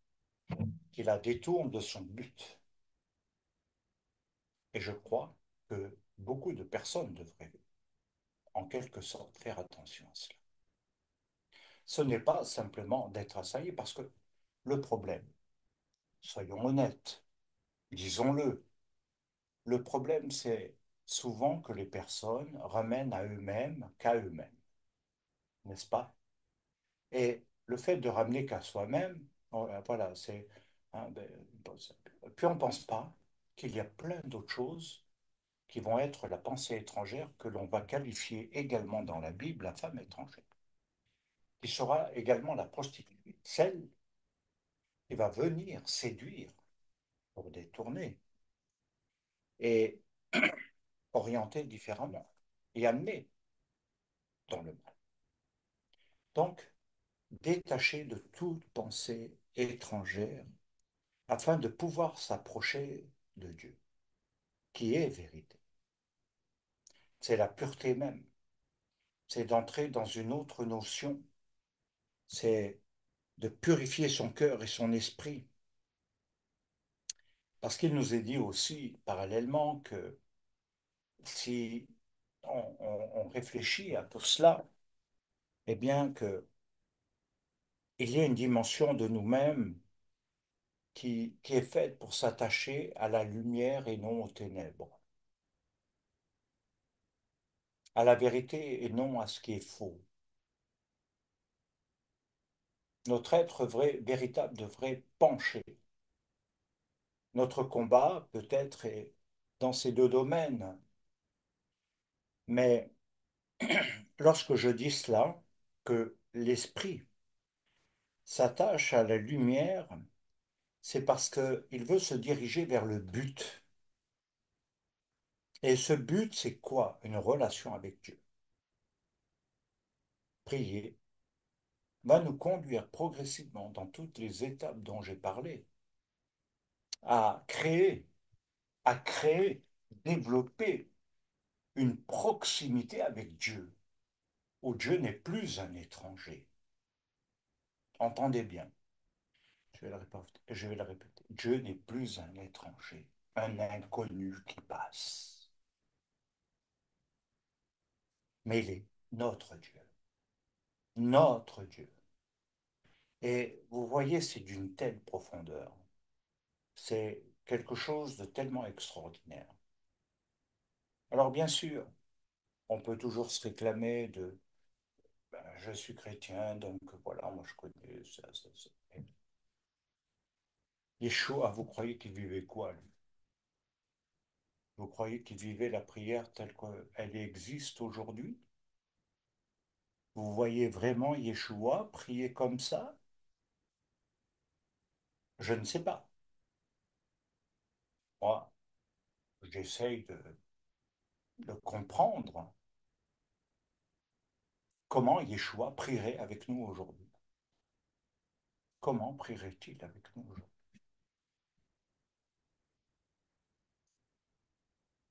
qui la détourne de son but. Et je crois que beaucoup de personnes devraient, en quelque sorte, faire attention à cela. Ce n'est pas simplement d'être assailli, parce que le problème, Soyons honnêtes, disons-le. Le problème, c'est souvent que les personnes ramènent à eux-mêmes qu'à eux-mêmes, n'est-ce pas? Et le fait de ramener qu'à soi-même, voilà, c'est... hein, bon, puis on ne pense pas qu'il y a plein d'autres choses qui vont être la pensée étrangère que l'on va qualifier également dans la Bible la femme étrangère, qui sera également la prostituée, celle qui va venir séduire pour détourner et orienter différemment et amener dans le mal. Donc, détacher de toute pensée étrangère afin de pouvoir s'approcher de Dieu, qui est vérité. C'est la pureté même. C'est d'entrer dans une autre notion. C'est de purifier son cœur et son esprit. Parce qu'il nous est dit aussi, parallèlement, que si on réfléchit à tout cela, eh bien que il y a une dimension de nous-mêmes qui est faite pour s'attacher à la lumière et non aux ténèbres, à la vérité et non à ce qui est faux. Notre être vrai, véritable devrait pencher. Notre combat peut-être est dans ces deux domaines, mais lorsque je dis cela, que l'esprit s'attache à la lumière, c'est parce qu'il veut se diriger vers le but. Et ce but, c'est quoi? Une relation avec Dieu. Prier va nous conduire progressivement dans toutes les étapes dont j'ai parlé à créer, développer une proximité avec Dieu, où Dieu n'est plus un étranger. Entendez bien, je vais le répéter. Dieu n'est plus un étranger, un inconnu qui passe, mais il est notre Dieu, notre Dieu. Et vous voyez, c'est d'une telle profondeur, c'est quelque chose de tellement extraordinaire. Alors bien sûr, on peut toujours se réclamer de ben, je suis chrétien, donc voilà, moi je connais ça. Yeshua, vous croyez qu'il vivait quoi, lui? Vous croyez qu'il vivait la prière telle qu'elle existe aujourd'hui? Vous voyez vraiment Yeshua prier comme ça? Je ne sais pas. Moi, j'essaye de comprendre comment Yeshua prierait avec nous aujourd'hui. Comment prierait-il avec nous aujourd'hui?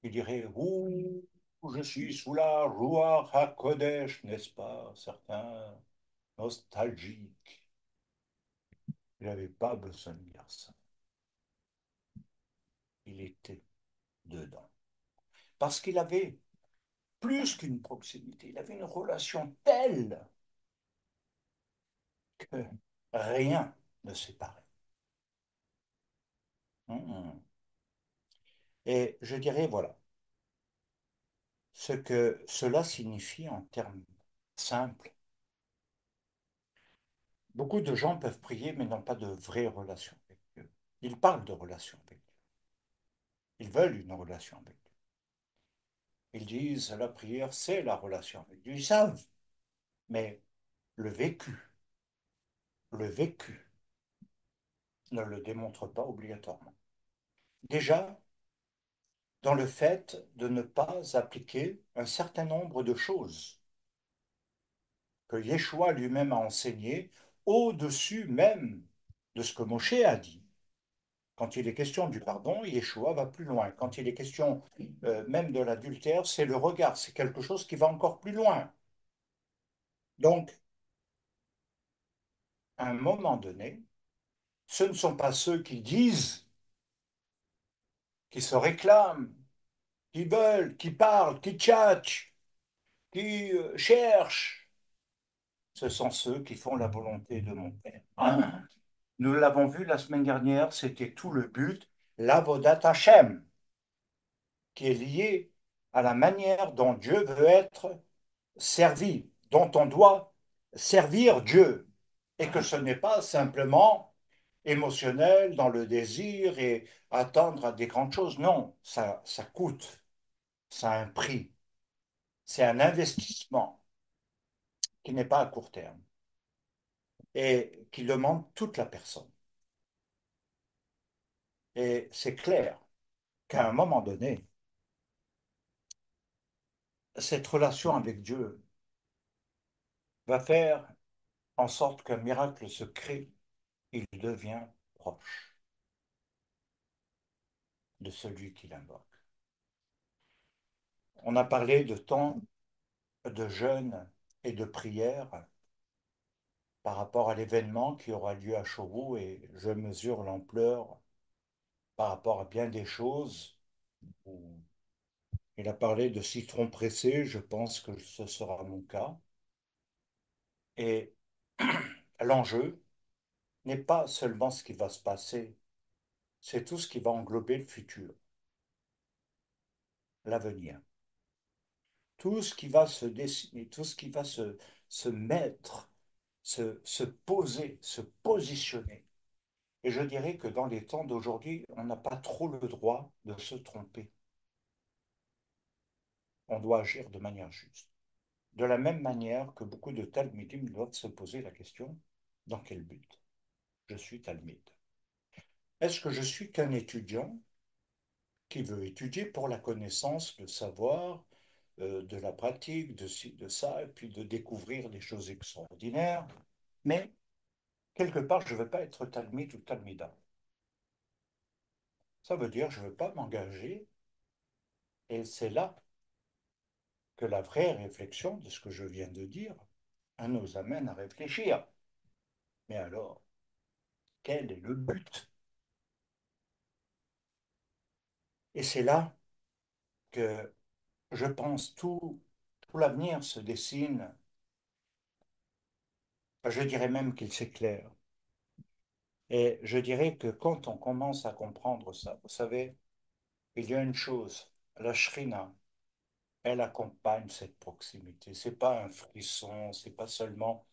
Il dirait, ouh, je suis sous la Ruach HaKodesh, n'est-ce pas? Certains nostalgiques. Il n'avait pas besoin de dire ça. Il était dedans. Parce qu'il avait plus qu'une proximité, il avait une relation telle que rien ne séparait. Et je dirais, voilà, ce que cela signifie en termes simples. Beaucoup de gens peuvent prier mais n'ont pas de vraie relation avec Dieu. Ils parlent de relation avec Dieu. Ils veulent une relation avec Dieu. Ils disent, la prière, c'est la relation avec Dieu. Ils savent, mais le vécu, le vécu ne le démontre pas obligatoirement. Déjà, dans le fait de ne pas appliquer un certain nombre de choses que Yeshua lui-même a enseignées au-dessus même de ce que Moshe a dit. Quand il est question du pardon, Yeshua va plus loin. Quand il est question même de l'adultère, c'est le regard, c'est quelque chose qui va encore plus loin. Donc, à un moment donné, ce ne sont pas ceux qui disent, qui se réclament, qui veulent, qui parlent, qui tchatchent, qui cherchent. Ce sont ceux qui font la volonté de mon Père. Ah, Nous l'avons vu la semaine dernière, c'était tout le but, l'Avodat Hashem, qui est lié à la manière dont Dieu veut être servi, dont on doit servir Dieu, et que ce n'est pas simplement émotionnel dans le désir et attendre à des grandes choses. Non, ça coûte, ça a un prix, c'est un investissement qui n'est pas à court terme et qui demande toute la personne. Et c'est clair qu'à un moment donné, cette relation avec Dieu va faire en sorte qu'un miracle se crée, il devient proche de celui qui l'invoque. On a parlé de temps de jeûne et de prière par rapport à l'événement qui aura lieu à Chauroux et je mesure l'ampleur par rapport à bien des choses. Il a parlé de citron pressé, je pense que ce sera mon cas. Et l'enjeu n'est pas seulement ce qui va se passer, c'est tout ce qui va englober le futur, l'avenir. Tout ce qui va se dessiner, tout ce qui va se mettre, se poser, se positionner. Et je dirais que dans les temps d'aujourd'hui, on n'a pas trop le droit de se tromper. On doit agir de manière juste. De la même manière que beaucoup de talmidim doivent se poser la question, dans quel but je suis talmide? Est-ce que je suis qu'un étudiant qui veut étudier pour la connaissance, le savoir, de la pratique, de ci, de ça, et puis de découvrir des choses extraordinaires, mais quelque part, je ne veux pas être talmide ou talmida. Ça veut dire je ne veux pas m'engager, et c'est là que la vraie réflexion de ce que je viens de dire nous amène à réfléchir. Mais alors, quel est le but? Et c'est là que je pense tout l'avenir se dessine. Je dirais même qu'il s'éclaire. Et je dirais que quand on commence à comprendre ça, vous savez, il y a une chose, la shrina, elle accompagne cette proximité. C'est pas un frisson, c'est pas seulement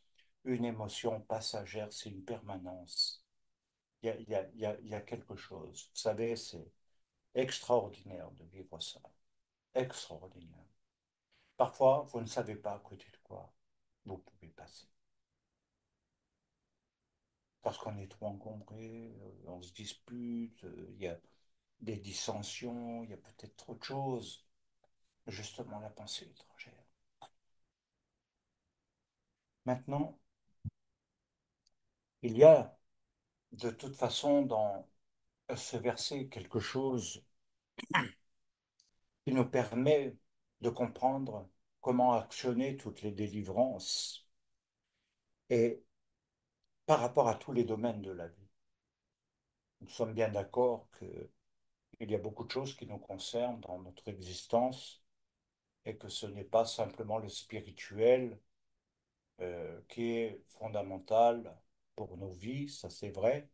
une émotion passagère, c'est une permanence. Il y a quelque chose. Vous savez, c'est extraordinaire de vivre ça. Extraordinaire. Parfois, vous ne savez pas à côté de quoi vous pouvez passer. Parce qu'on est trop encombré, on se dispute, il y a des dissensions, il y a peut-être trop de choses. Justement, la pensée étrangère. Maintenant, il y a de toute façon dans ce verset quelque chose qui nous permet de comprendre comment actionner toutes les délivrances et par rapport à tous les domaines de la vie. Nous sommes bien d'accord qu'il y a beaucoup de choses qui nous concernent dans notre existence et que ce n'est pas simplement le spirituel qui est fondamental pour nos vies, ça c'est vrai,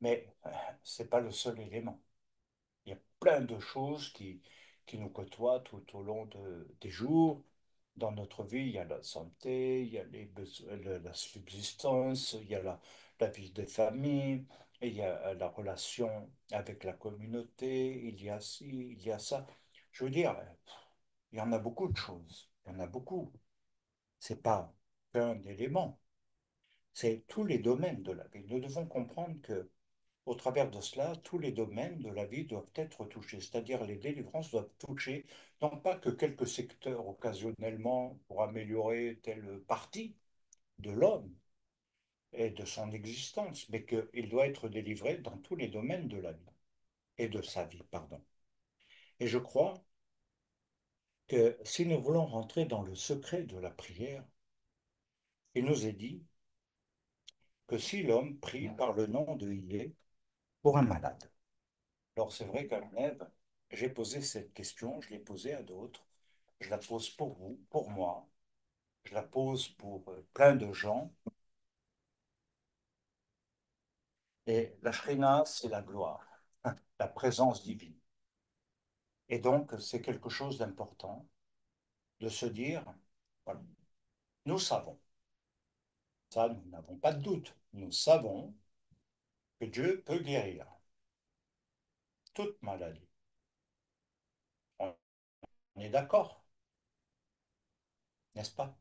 mais ce n'est pas le seul élément. Il y a plein de choses qui nous côtoient tout au long des jours. Dans notre vie, il y a la santé, il y a la subsistance, il y a la vie des familles, il y a la relation avec la communauté, il y a ci, il y a ça. Je veux dire, il y en a beaucoup de choses. Il y en a beaucoup. C'est pas qu'un élément. C'est tous les domaines de la vie. Nous devons comprendre que au travers de cela, tous les domaines de la vie doivent être touchés, c'est-à-dire les délivrances doivent toucher non pas que quelques secteurs occasionnellement pour améliorer telle partie de l'homme et de son existence, mais qu'il doit être délivré dans tous les domaines de la vie et de sa vie, pardon. Et je crois que si nous voulons rentrer dans le secret de la prière, il nous est dit que si l'homme prie par le nom de Yahvé pour un malade. Alors c'est vrai qu'à Genève, j'ai posé cette question, je l'ai posée à d'autres, je la pose pour vous, pour moi, je la pose pour plein de gens. Et la Shrina, c'est la gloire, la présence divine. Et donc, c'est quelque chose d'important de se dire, voilà, nous savons, ça, nous n'avons pas de doute, nous savons que Dieu peut guérir toute maladie. On est d'accord, n'est-ce pas?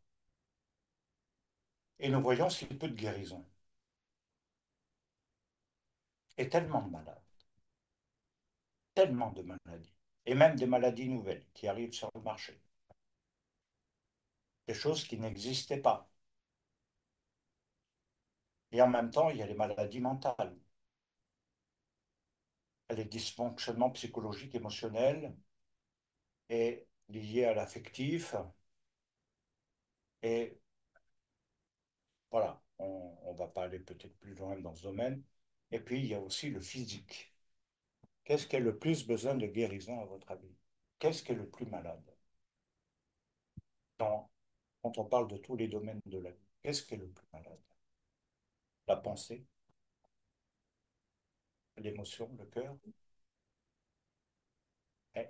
Et nous voyons si peu de guérison. Et tellement de malades, tellement de maladies, et même des maladies nouvelles qui arrivent sur le marché, des choses qui n'existaient pas. Et en même temps, il y a les maladies mentales, les dysfonctionnements psychologiques, émotionnels, et liés à l'affectif. Et voilà, on va pas aller peut-être plus loin dans ce domaine. Et puis, il y a aussi le physique. Qu'est-ce qui a le plus besoin de guérison, à votre avis? Qu'est-ce qui est le plus malade quand on parle de tous les domaines de la vie? Qu'est-ce qui est le plus malade? La pensée, l'émotion, le cœur? Eh,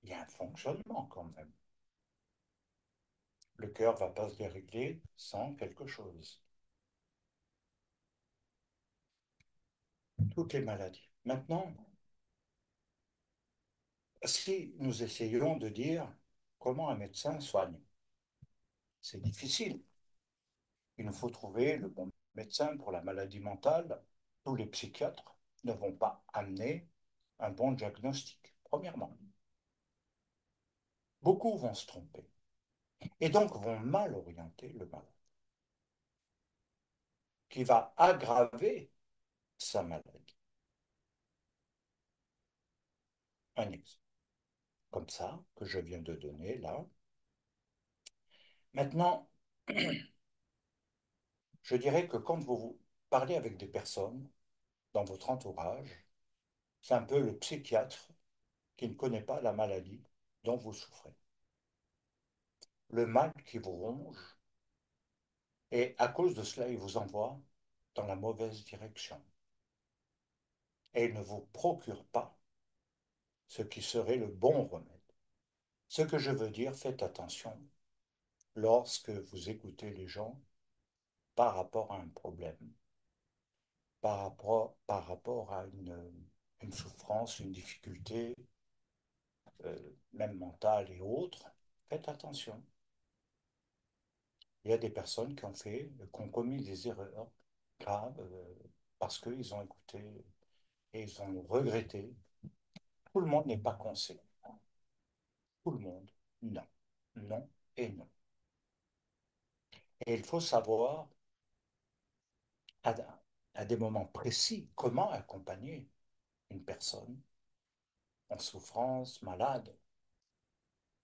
il y a un fonctionnement quand même. Le cœur ne va pas se dérégler sans quelque chose. Toutes les maladies. Maintenant, si nous essayons de dire comment un médecin soigne, c'est difficile. Il nous faut trouver le bon médecin pour la maladie mentale. Tous les psychiatres ne vont pas amener un bon diagnostic, premièrement. Beaucoup vont se tromper et donc vont mal orienter le malade, qui va aggraver sa maladie. Un exemple comme ça que je viens de donner là. Maintenant, je dirais que quand vous parlez avec des personnes dans votre entourage, c'est un peu le psychiatre qui ne connaît pas la maladie dont vous souffrez. Le mal qui vous ronge, et à cause de cela, il vous envoie dans la mauvaise direction. Et il ne vous procure pas ce qui serait le bon remède. Ce que je veux dire, faites attention lorsque vous écoutez les gens par rapport à un problème, par rapport à une souffrance, une difficulté, même mentale et autres. Faites attention. Il y a des personnes qui ont commis des erreurs graves parce qu'ils ont écouté et ils ont regretté. Tout le monde n'est pas conséquent. Tout le monde, non. Non et non. Et il faut savoir, à, à des moments précis, comment accompagner une personne en souffrance, malade,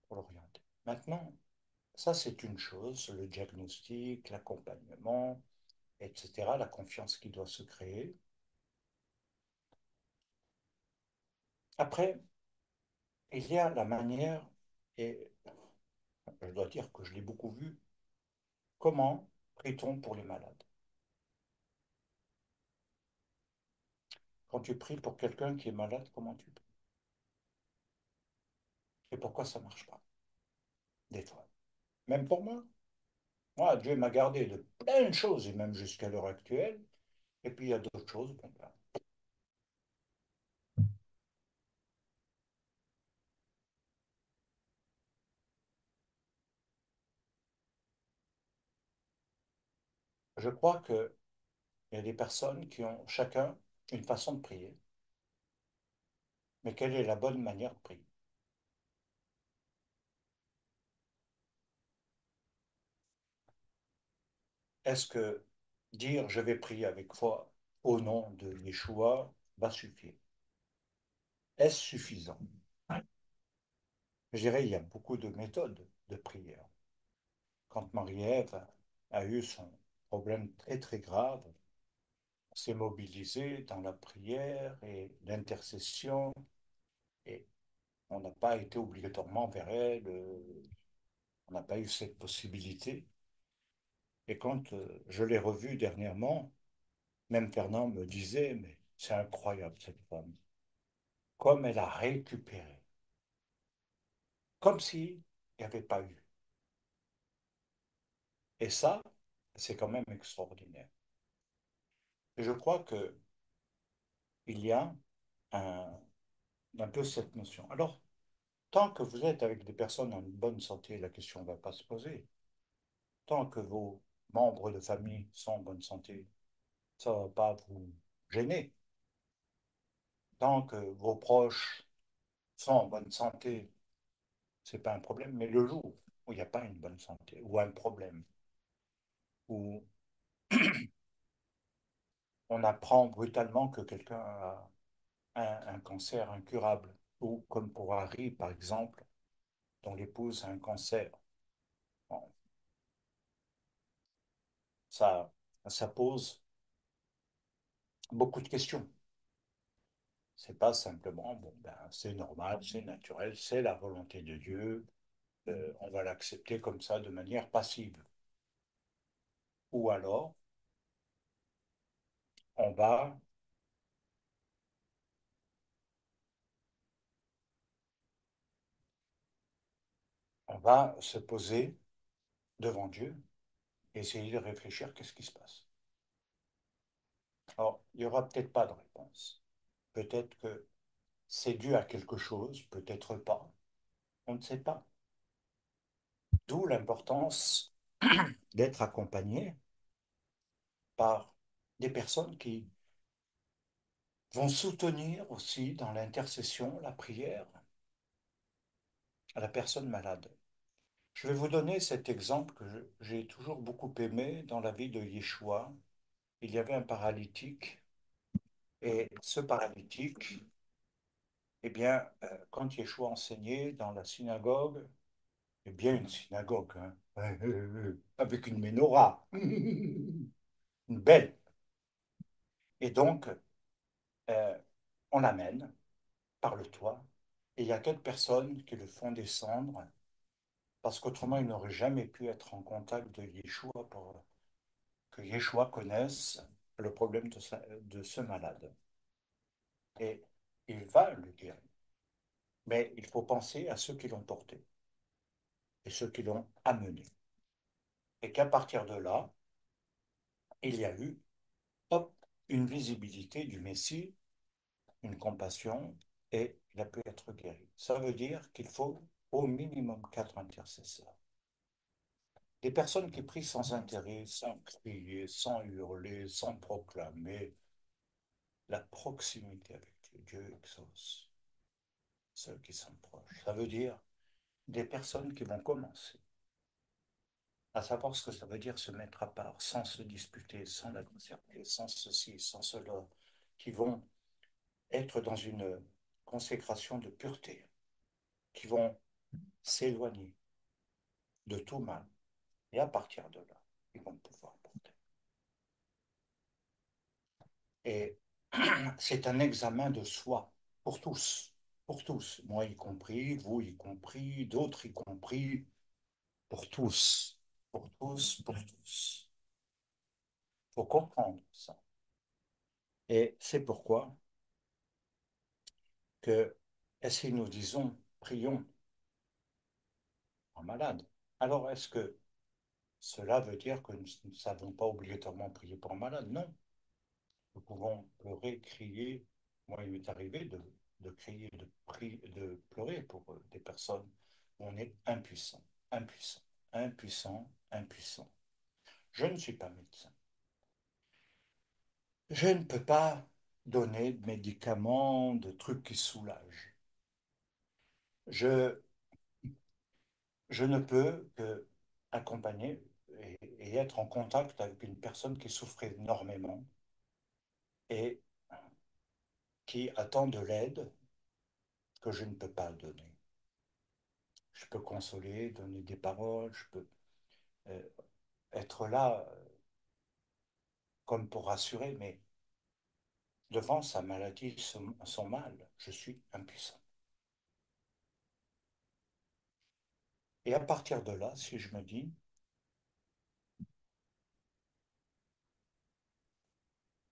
pour l'orienter. Maintenant, ça c'est une chose, le diagnostic, l'accompagnement, etc., la confiance qui doit se créer. Après, il y a la manière, et je dois dire que je l'ai beaucoup vu, comment prie-t-on pour les malades? Quand tu pries pour quelqu'un qui est malade, comment tu pries? Et pourquoi ça ne marche pas, des fois? Même pour moi. Moi, Dieu m'a gardé de plein de choses, et même jusqu'à l'heure actuelle. Et puis il y a d'autres choses. Bon, ben, je crois qu'il y a des personnes qui ont chacun une façon de prier. Mais quelle est la bonne manière de prier? Est-ce que dire je vais prier avec foi au nom de Yeshua va suffire? Est-ce suffisant? Je dirais il y a beaucoup de méthodes de prière. Quand Marie-Ève a eu son problème très très grave, on s'est mobilisé dans la prière et l'intercession et on n'a pas été obligatoirement vers elle, on n'a pas eu cette possibilité. Et quand je l'ai revue dernièrement, Même Fernand me disait, mais c'est incroyable cette femme, comme elle a récupéré, comme s'il n'y avait pas eu. Et ça, c'est quand même extraordinaire. Et je crois que il y a un, un peu cette notion. Alors, tant que vous êtes avec des personnes en bonne santé, la question ne va pas se poser. Tant que vos membres de famille sont en bonne santé, ça ne va pas vous gêner. Tant que vos proches sont en bonne santé, ce n'est pas un problème. Mais le jour où il n'y a pas une bonne santé, ou un problème, où on apprend brutalement que quelqu'un a un cancer incurable, ou comme pour Harry, par exemple, dont l'épouse a un cancer, bon, ça, ça pose beaucoup de questions. C'est pas simplement, bon, ben, c'est normal, c'est naturel, c'est la volonté de Dieu, on va l'accepter comme ça de manière passive. Ou alors, on va, on va se poser devant Dieu et essayer de réfléchir qu'est-ce qui se passe. Alors, il n'y aura peut-être pas de réponse. Peut-être que c'est dû à quelque chose, peut-être pas. On ne sait pas. D'où l'importance d'être accompagné par des personnes qui vont soutenir aussi dans l'intercession, la prière à la personne malade. Je vais vous donner cet exemple que j'ai toujours beaucoup aimé dans la vie de Yeshua. Il y avait un paralytique et ce paralytique, eh bien, quand Yeshua enseignait dans la synagogue, eh bien une synagogue, hein, avec une menorah, une belle. Et donc, euh, on l'amène par le toit et il y a quelques personnes qui le font descendre parce qu'autrement, il n'aurait jamais pu être en contact de Yeshua pour que Yeshua connaisse le problème de ce malade. Et il va le guérir. Mais il faut penser à ceux qui l'ont porté et ceux qui l'ont amené. Et qu'à partir de là, il y a eu, hop, une visibilité du Messie, une compassion, et il a pu être guéri. Ça veut dire qu'il faut au minimum 4 intercesseurs. Des personnes qui prient sans intérêt, sans crier, sans hurler, sans proclamer, la proximité avec Dieu exauce ceux qui sont proches. Ça veut dire des personnes qui vont commencer à savoir ce que ça veut dire se mettre à part, sans se disputer, sans la concerter, sans ceci, sans cela, qui vont être dans une consécration de pureté, qui vont s'éloigner de tout mal. Et à partir de là, ils vont pouvoir porter. Et c'est un examen de soi pour tous, moi y compris, vous y compris, d'autres y compris, pour tous, pour tous, pour tous. Il faut comprendre ça. Et c'est pourquoi que, si nous disons, prions en malade, alors est-ce que cela veut dire que nous ne savons pas obligatoirement prier pour un malade? Non. Nous pouvons pleurer, crier. Moi, il m'est arrivé de crier, de pleurer pour des personnes où on est impuissant, impuissant, impuissant, impuissant. Je ne suis pas médecin. Je ne peux pas donner de médicaments, de trucs qui soulagent. Je, je ne peux que accompagner et être en contact avec une personne qui souffre énormément et qui attend de l'aide que je ne peux pas donner. Je peux consoler, donner des paroles, je peux euh, être là comme pour rassurer, mais devant sa maladie, son mal, je suis impuissant. Et à partir de là, si je me dis,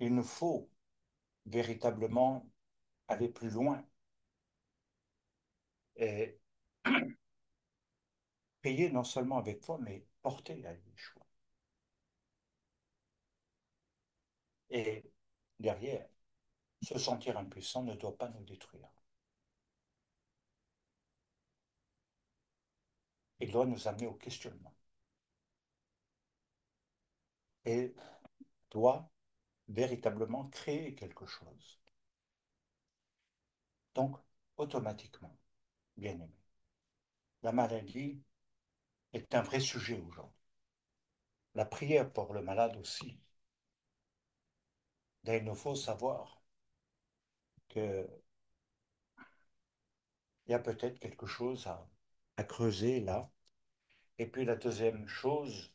Il nous faut véritablement aller plus loin et prier non seulement avec foi, mais porter à Yeshua. Et derrière, se sentir impuissant ne doit pas nous détruire. Il doit nous amener au questionnement et doit véritablement créer quelque chose. Donc, automatiquement, bien aimé, la maladie est un vrai sujet aujourd'hui. La prière pour le malade aussi. Et il nous faut savoir qu'il y a peut-être quelque chose à creuser là. Et puis la deuxième chose,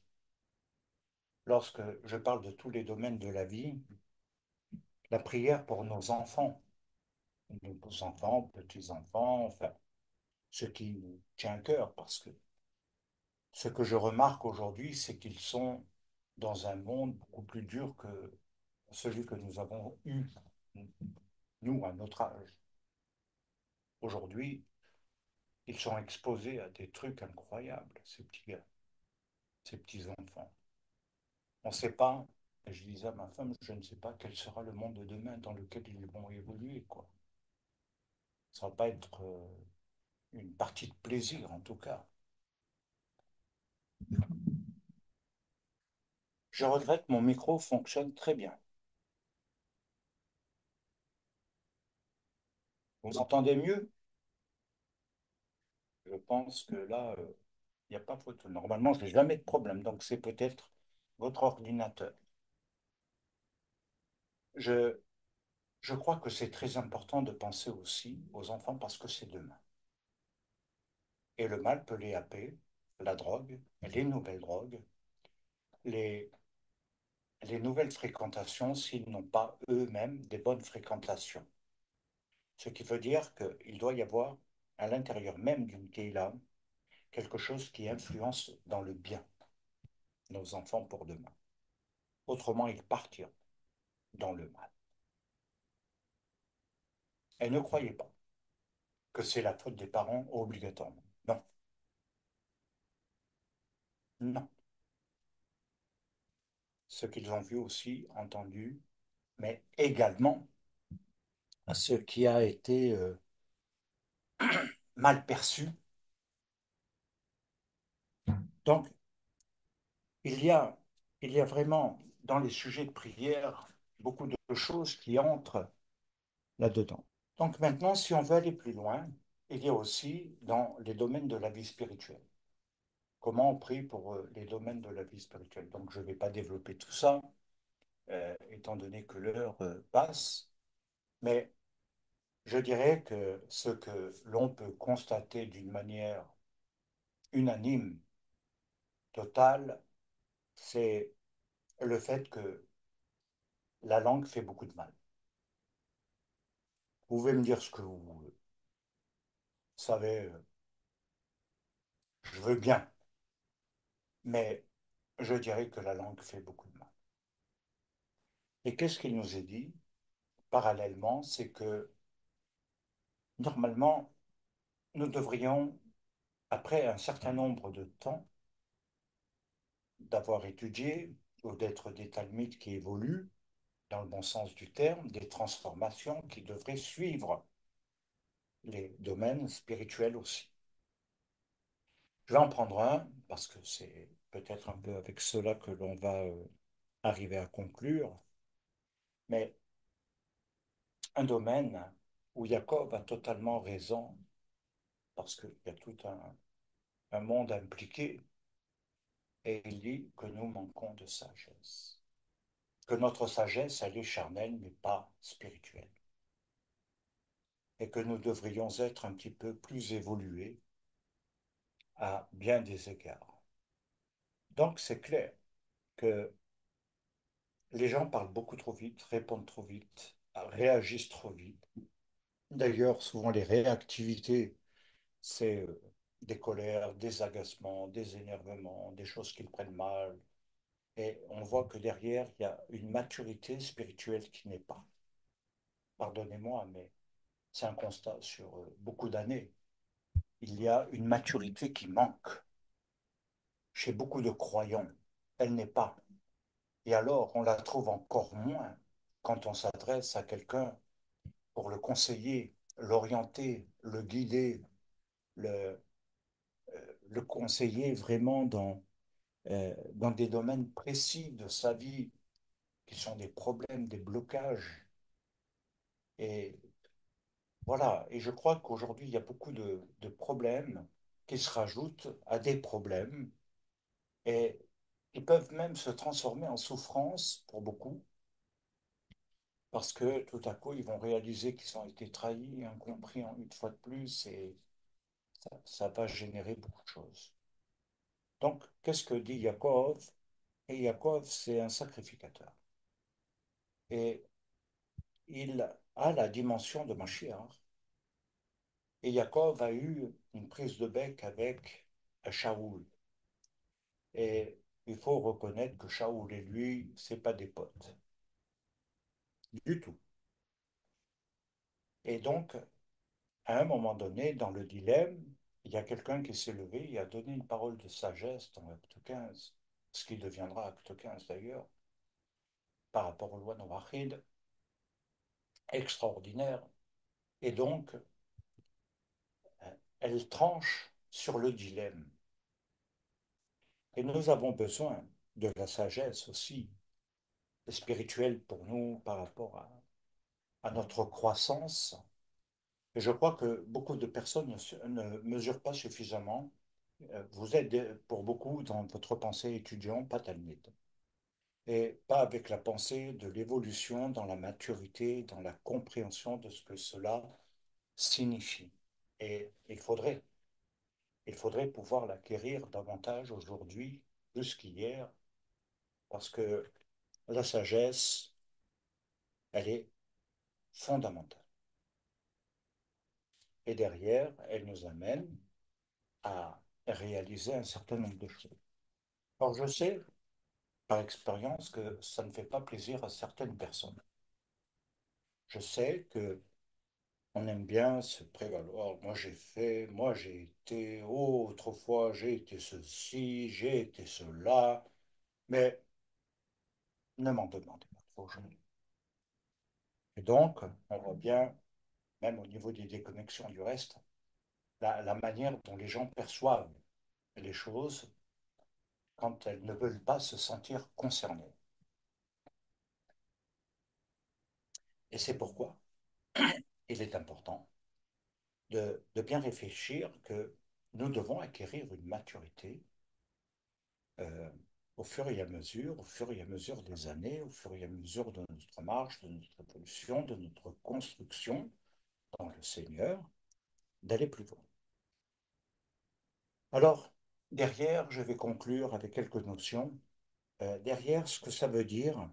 lorsque je parle de tous les domaines de la vie, la prière pour nos enfants, petits-enfants, enfin, ce qui nous tient à cœur, parce que ce que je remarque aujourd'hui, c'est qu'ils sont dans un monde beaucoup plus dur que celui que nous avons eu, nous, à notre âge. Aujourd'hui, ils sont exposés à des trucs incroyables, ces petits gars, ces petits-enfants. On ne sait pas, et je disais à ma femme, je ne sais pas quel sera le monde de demain dans lequel ils vont évoluer, quoi. Ça ne va pas être une partie de plaisir, en tout cas. Je regrette, mon micro fonctionne très bien. Vous m'entendez mieux? Je pense que là, il n'y a pas photo. Normalement, je n'ai jamais de problème, donc c'est peut-être votre ordinateur. Je, je crois que c'est très important de penser aussi aux enfants parce que c'est demain. Et le mal peut les happer, la drogue, les nouvelles drogues, les, les nouvelles fréquentations s'ils n'ont pas eux-mêmes des bonnes fréquentations. Ce qui veut dire qu'il doit y avoir à l'intérieur même d'une Keila quelque chose qui influence dans le bien nos enfants pour demain. Autrement, ils partiront dans le mal. Et ne croyez pas que c'est la faute des parents obligatoirement. Non, non. Ce qu'ils ont vu aussi, entendu, mais également ce qui a été mal perçu. Donc, il y a, il y a vraiment dans les sujets de prière beaucoup de choses qui entrent là-dedans. Donc maintenant, si on veut aller plus loin, il y a aussi dans les domaines de la vie spirituelle. Comment on prie pour les domaines de la vie spirituelle. Donc je ne vais pas développer tout ça, étant donné que l'heure passe, mais je dirais que ce que l'on peut constater d'une manière unanime, totale, c'est le fait que la langue fait beaucoup de mal. Vous pouvez me dire ce que vous savez, je veux bien, mais je dirais que la langue fait beaucoup de mal. Et qu'est-ce qu'il nous est dit parallèlement, c'est que normalement, nous devrions, après un certain nombre de temps d'avoir étudié ou d'être des talmides qui évoluent, dans le bon sens du terme, des transformations qui devraient suivre les domaines spirituels aussi. Je vais en prendre un, parce que c'est peut-être un peu avec cela que l'on va arriver à conclure, mais un domaine où Jacob a totalement raison, parce qu'il y a tout un monde impliqué, et il dit que nous manquons de sagesse. Que notre sagesse, elle est charnelle, mais pas spirituelle. Et que nous devrions être un petit peu plus évolués à bien des égards. Donc, c'est clair que les gens parlent beaucoup trop vite, répondent trop vite, réagissent trop vite. D'ailleurs, souvent, les réactivités, c'est des colères, des agacements, des énervements, des choses qu'ils prennent mal. Et on voit que derrière, il y a une maturité spirituelle qui n'est pas. Pardonnez-moi, mais c'est un constat sur beaucoup d'années. Il y a une maturité qui manque chez beaucoup de croyants. Elle n'est pas. Et alors, on la trouve encore moins quand on s'adresse à quelqu'un pour le conseiller, l'orienter, le guider, le, le conseiller vraiment dans des domaines précis de sa vie, qui sont des problèmes, des blocages. Et voilà, et je crois qu'aujourd'hui, il y a beaucoup de problèmes qui se rajoutent à des problèmes et qui peuvent même se transformer en souffrance pour beaucoup, parce que tout à coup, ils vont réaliser qu'ils ont été trahis, incompris une fois de plus, et ça va générer beaucoup de choses. Donc, qu'est-ce que dit Yaakov? Et Yaakov, c'est un sacrificateur. Et il a la dimension de Mashiach. Et Yaakov a eu une prise de bec avec Shaoul. Et il faut reconnaître que Shaoul et lui, c'est pas des potes. Du tout. Et donc, à un moment donné, dans le dilemme, il y a quelqu'un qui s'est levé et a donné une parole de sagesse dans Acte 15, ce qui deviendra Acte 15 d'ailleurs, par rapport aux lois noachides, extraordinaire. Et donc, elle tranche sur le dilemme. Et nous avons besoin de la sagesse aussi, spirituelle pour nous par rapport à notre croissance. Et je crois que beaucoup de personnes ne mesurent pas suffisamment. Vous êtes pour beaucoup dans votre pensée étudiant, pas talmide. Et pas avec la pensée de l'évolution dans la maturité, dans la compréhension de ce que cela signifie. Et il faudrait pouvoir l'acquérir davantage aujourd'hui, plus qu'hier, parce que la sagesse, elle est fondamentale. Et derrière, elle nous amène à réaliser un certain nombre de choses. Or, je sais par expérience que ça ne fait pas plaisir à certaines personnes. Je sais que on aime bien se prévaloir. Moi, j'ai fait, moi, j'ai été, oh, autrefois, j'ai été ceci, j'ai été cela, mais ne m'en demandez pas trop. Et donc, on voit bien, même au niveau des déconnexions du reste, la manière dont les gens perçoivent les choses quand elles ne veulent pas se sentir concernées. Et c'est pourquoi il est important de bien réfléchir que nous devons acquérir une maturité euh, au fur et à mesure des années, au fur et à mesure de notre marche, de notre évolution, de notre construction dans le Seigneur, d'aller plus loin. Alors, derrière, je vais conclure avec quelques notions. Derrière, ce que ça veut dire,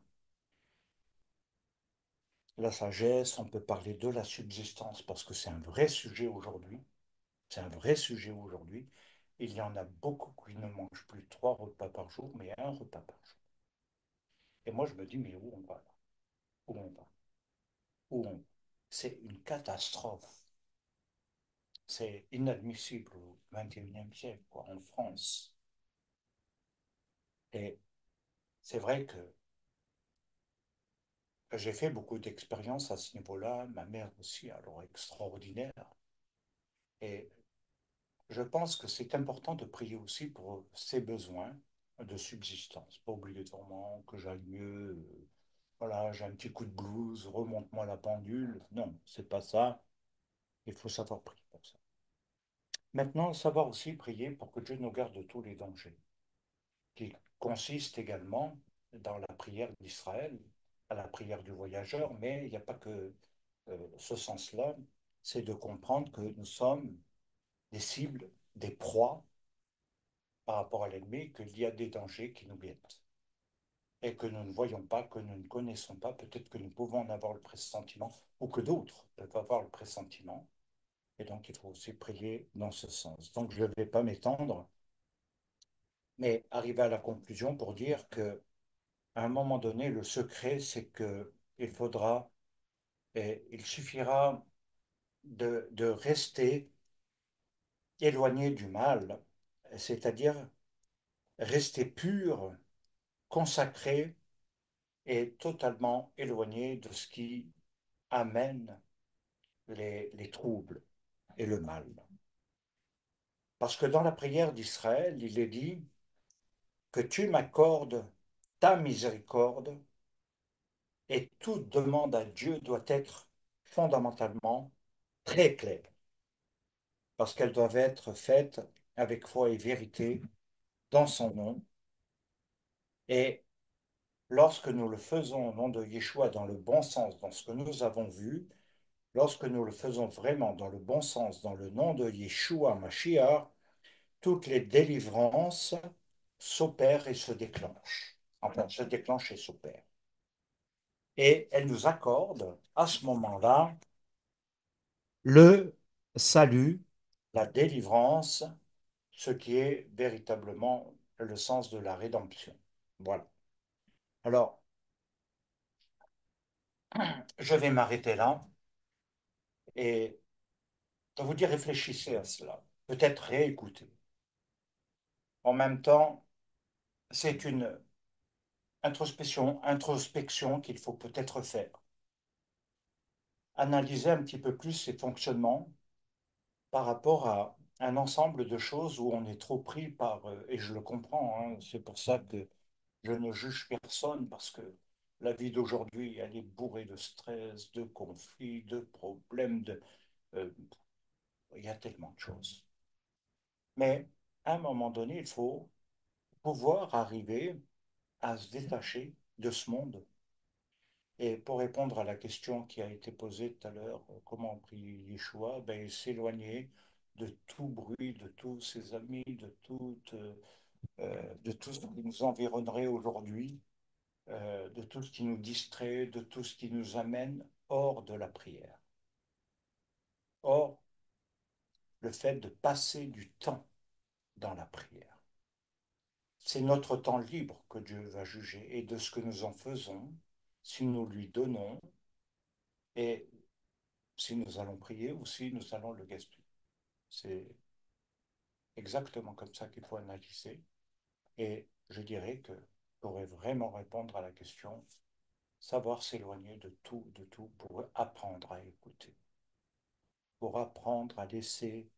la sagesse, on peut parler de la subsistance parce que c'est un vrai sujet aujourd'hui. C'est un vrai sujet aujourd'hui. Il y en a beaucoup qui ne mangent plus 3 repas par jour, mais un repas par jour. Et moi, je me dis, mais où on va là? Où on va? Où on va? C'est une catastrophe. C'est inadmissible au XXIe siècle, quoi, en France. Et c'est vrai que j'ai fait beaucoup d'expériences à ce niveau-là, ma mère aussi, alors extraordinaire. Et je pense que c'est important de prier aussi pour ses besoins de subsistance. Pas obligatoirement que j'aille mieux, voilà, j'ai un petit coup de blues, remonte-moi la pendule. Non, c'est pas ça. Il faut savoir prier pour ça. Maintenant, savoir aussi prier pour que Dieu nous garde de tous les dangers, qui consiste également dans la prière d'Israël, à la prière du voyageur, mais il n'y a pas que ce sens-là, c'est de comprendre que nous sommes des cibles, des proies par rapport à l'ennemi, qu'il y a des dangers qui nous guettent et que nous ne voyons pas, que nous ne connaissons pas. Peut-être que nous pouvons en avoir le pressentiment ou que d'autres peuvent avoir le pressentiment. Et donc, il faut aussi prier dans ce sens. Donc, je ne vais pas m'étendre, mais arriver à la conclusion pour dire que à un moment donné, le secret, c'est que il faudra, et il suffira de rester éloigné du mal, c'est-à-dire rester pur, consacré et totalement éloigné de ce qui amène les troubles et le mal. Parce que dans la prière d'Israël, il est dit que tu m'accordes ta miséricorde et toute demande à Dieu doit être fondamentalement très claire, parce qu'elles doivent être faites avec foi et vérité dans son nom. Et lorsque nous le faisons au nom de Yeshua dans le bon sens, dans ce que nous avons vu, lorsque nous le faisons vraiment dans le bon sens, dans le nom de Yeshua Mashiach, toutes les délivrances s'opèrent et se déclenchent. Enfin, se déclenchent et s'opèrent. Et elle nous accorde à ce moment-là le salut, la délivrance, ce qui est véritablement le sens de la rédemption. Voilà. Alors, je vais m'arrêter là et je vous dire, réfléchissez à cela. Peut-être réécoutez. En même temps, c'est une introspection qu'il faut peut-être faire. Analyser un petit peu plus ses fonctionnements par rapport à un ensemble de choses où on est trop pris par, et je le comprends, hein, c'est pour ça que je ne juge personne, parce que la vie d'aujourd'hui, elle est bourrée de stress, de conflits, de problèmes, euh, il y a tellement de choses. Mais à un moment donné, il faut pouvoir arriver à se détacher de ce monde. Et pour répondre à la question qui a été posée tout à l'heure, comment on prie Yeshua, ben, s'éloigner de tout bruit, de tous ses amis, de tout ce qui nous environnerait aujourd'hui, de tout ce qui nous distrait, de tout ce qui nous amène hors de la prière. Or, le fait de passer du temps dans la prière, c'est notre temps libre que Dieu va juger et de ce que nous en faisons, si nous lui donnons et si nous allons prier ou si nous allons le gaspiller. C'est exactement comme ça qu'il faut analyser. Et je dirais que pourrait vraiment répondre à la question, savoir s'éloigner de tout, pour apprendre à écouter, pour apprendre à laisser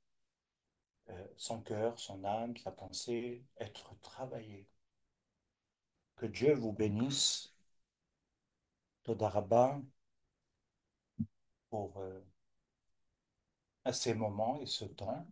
son cœur, son âme, sa pensée être travaillée. Que Dieu vous bénisse, Toda Rabba, pour ces moments et ce temps.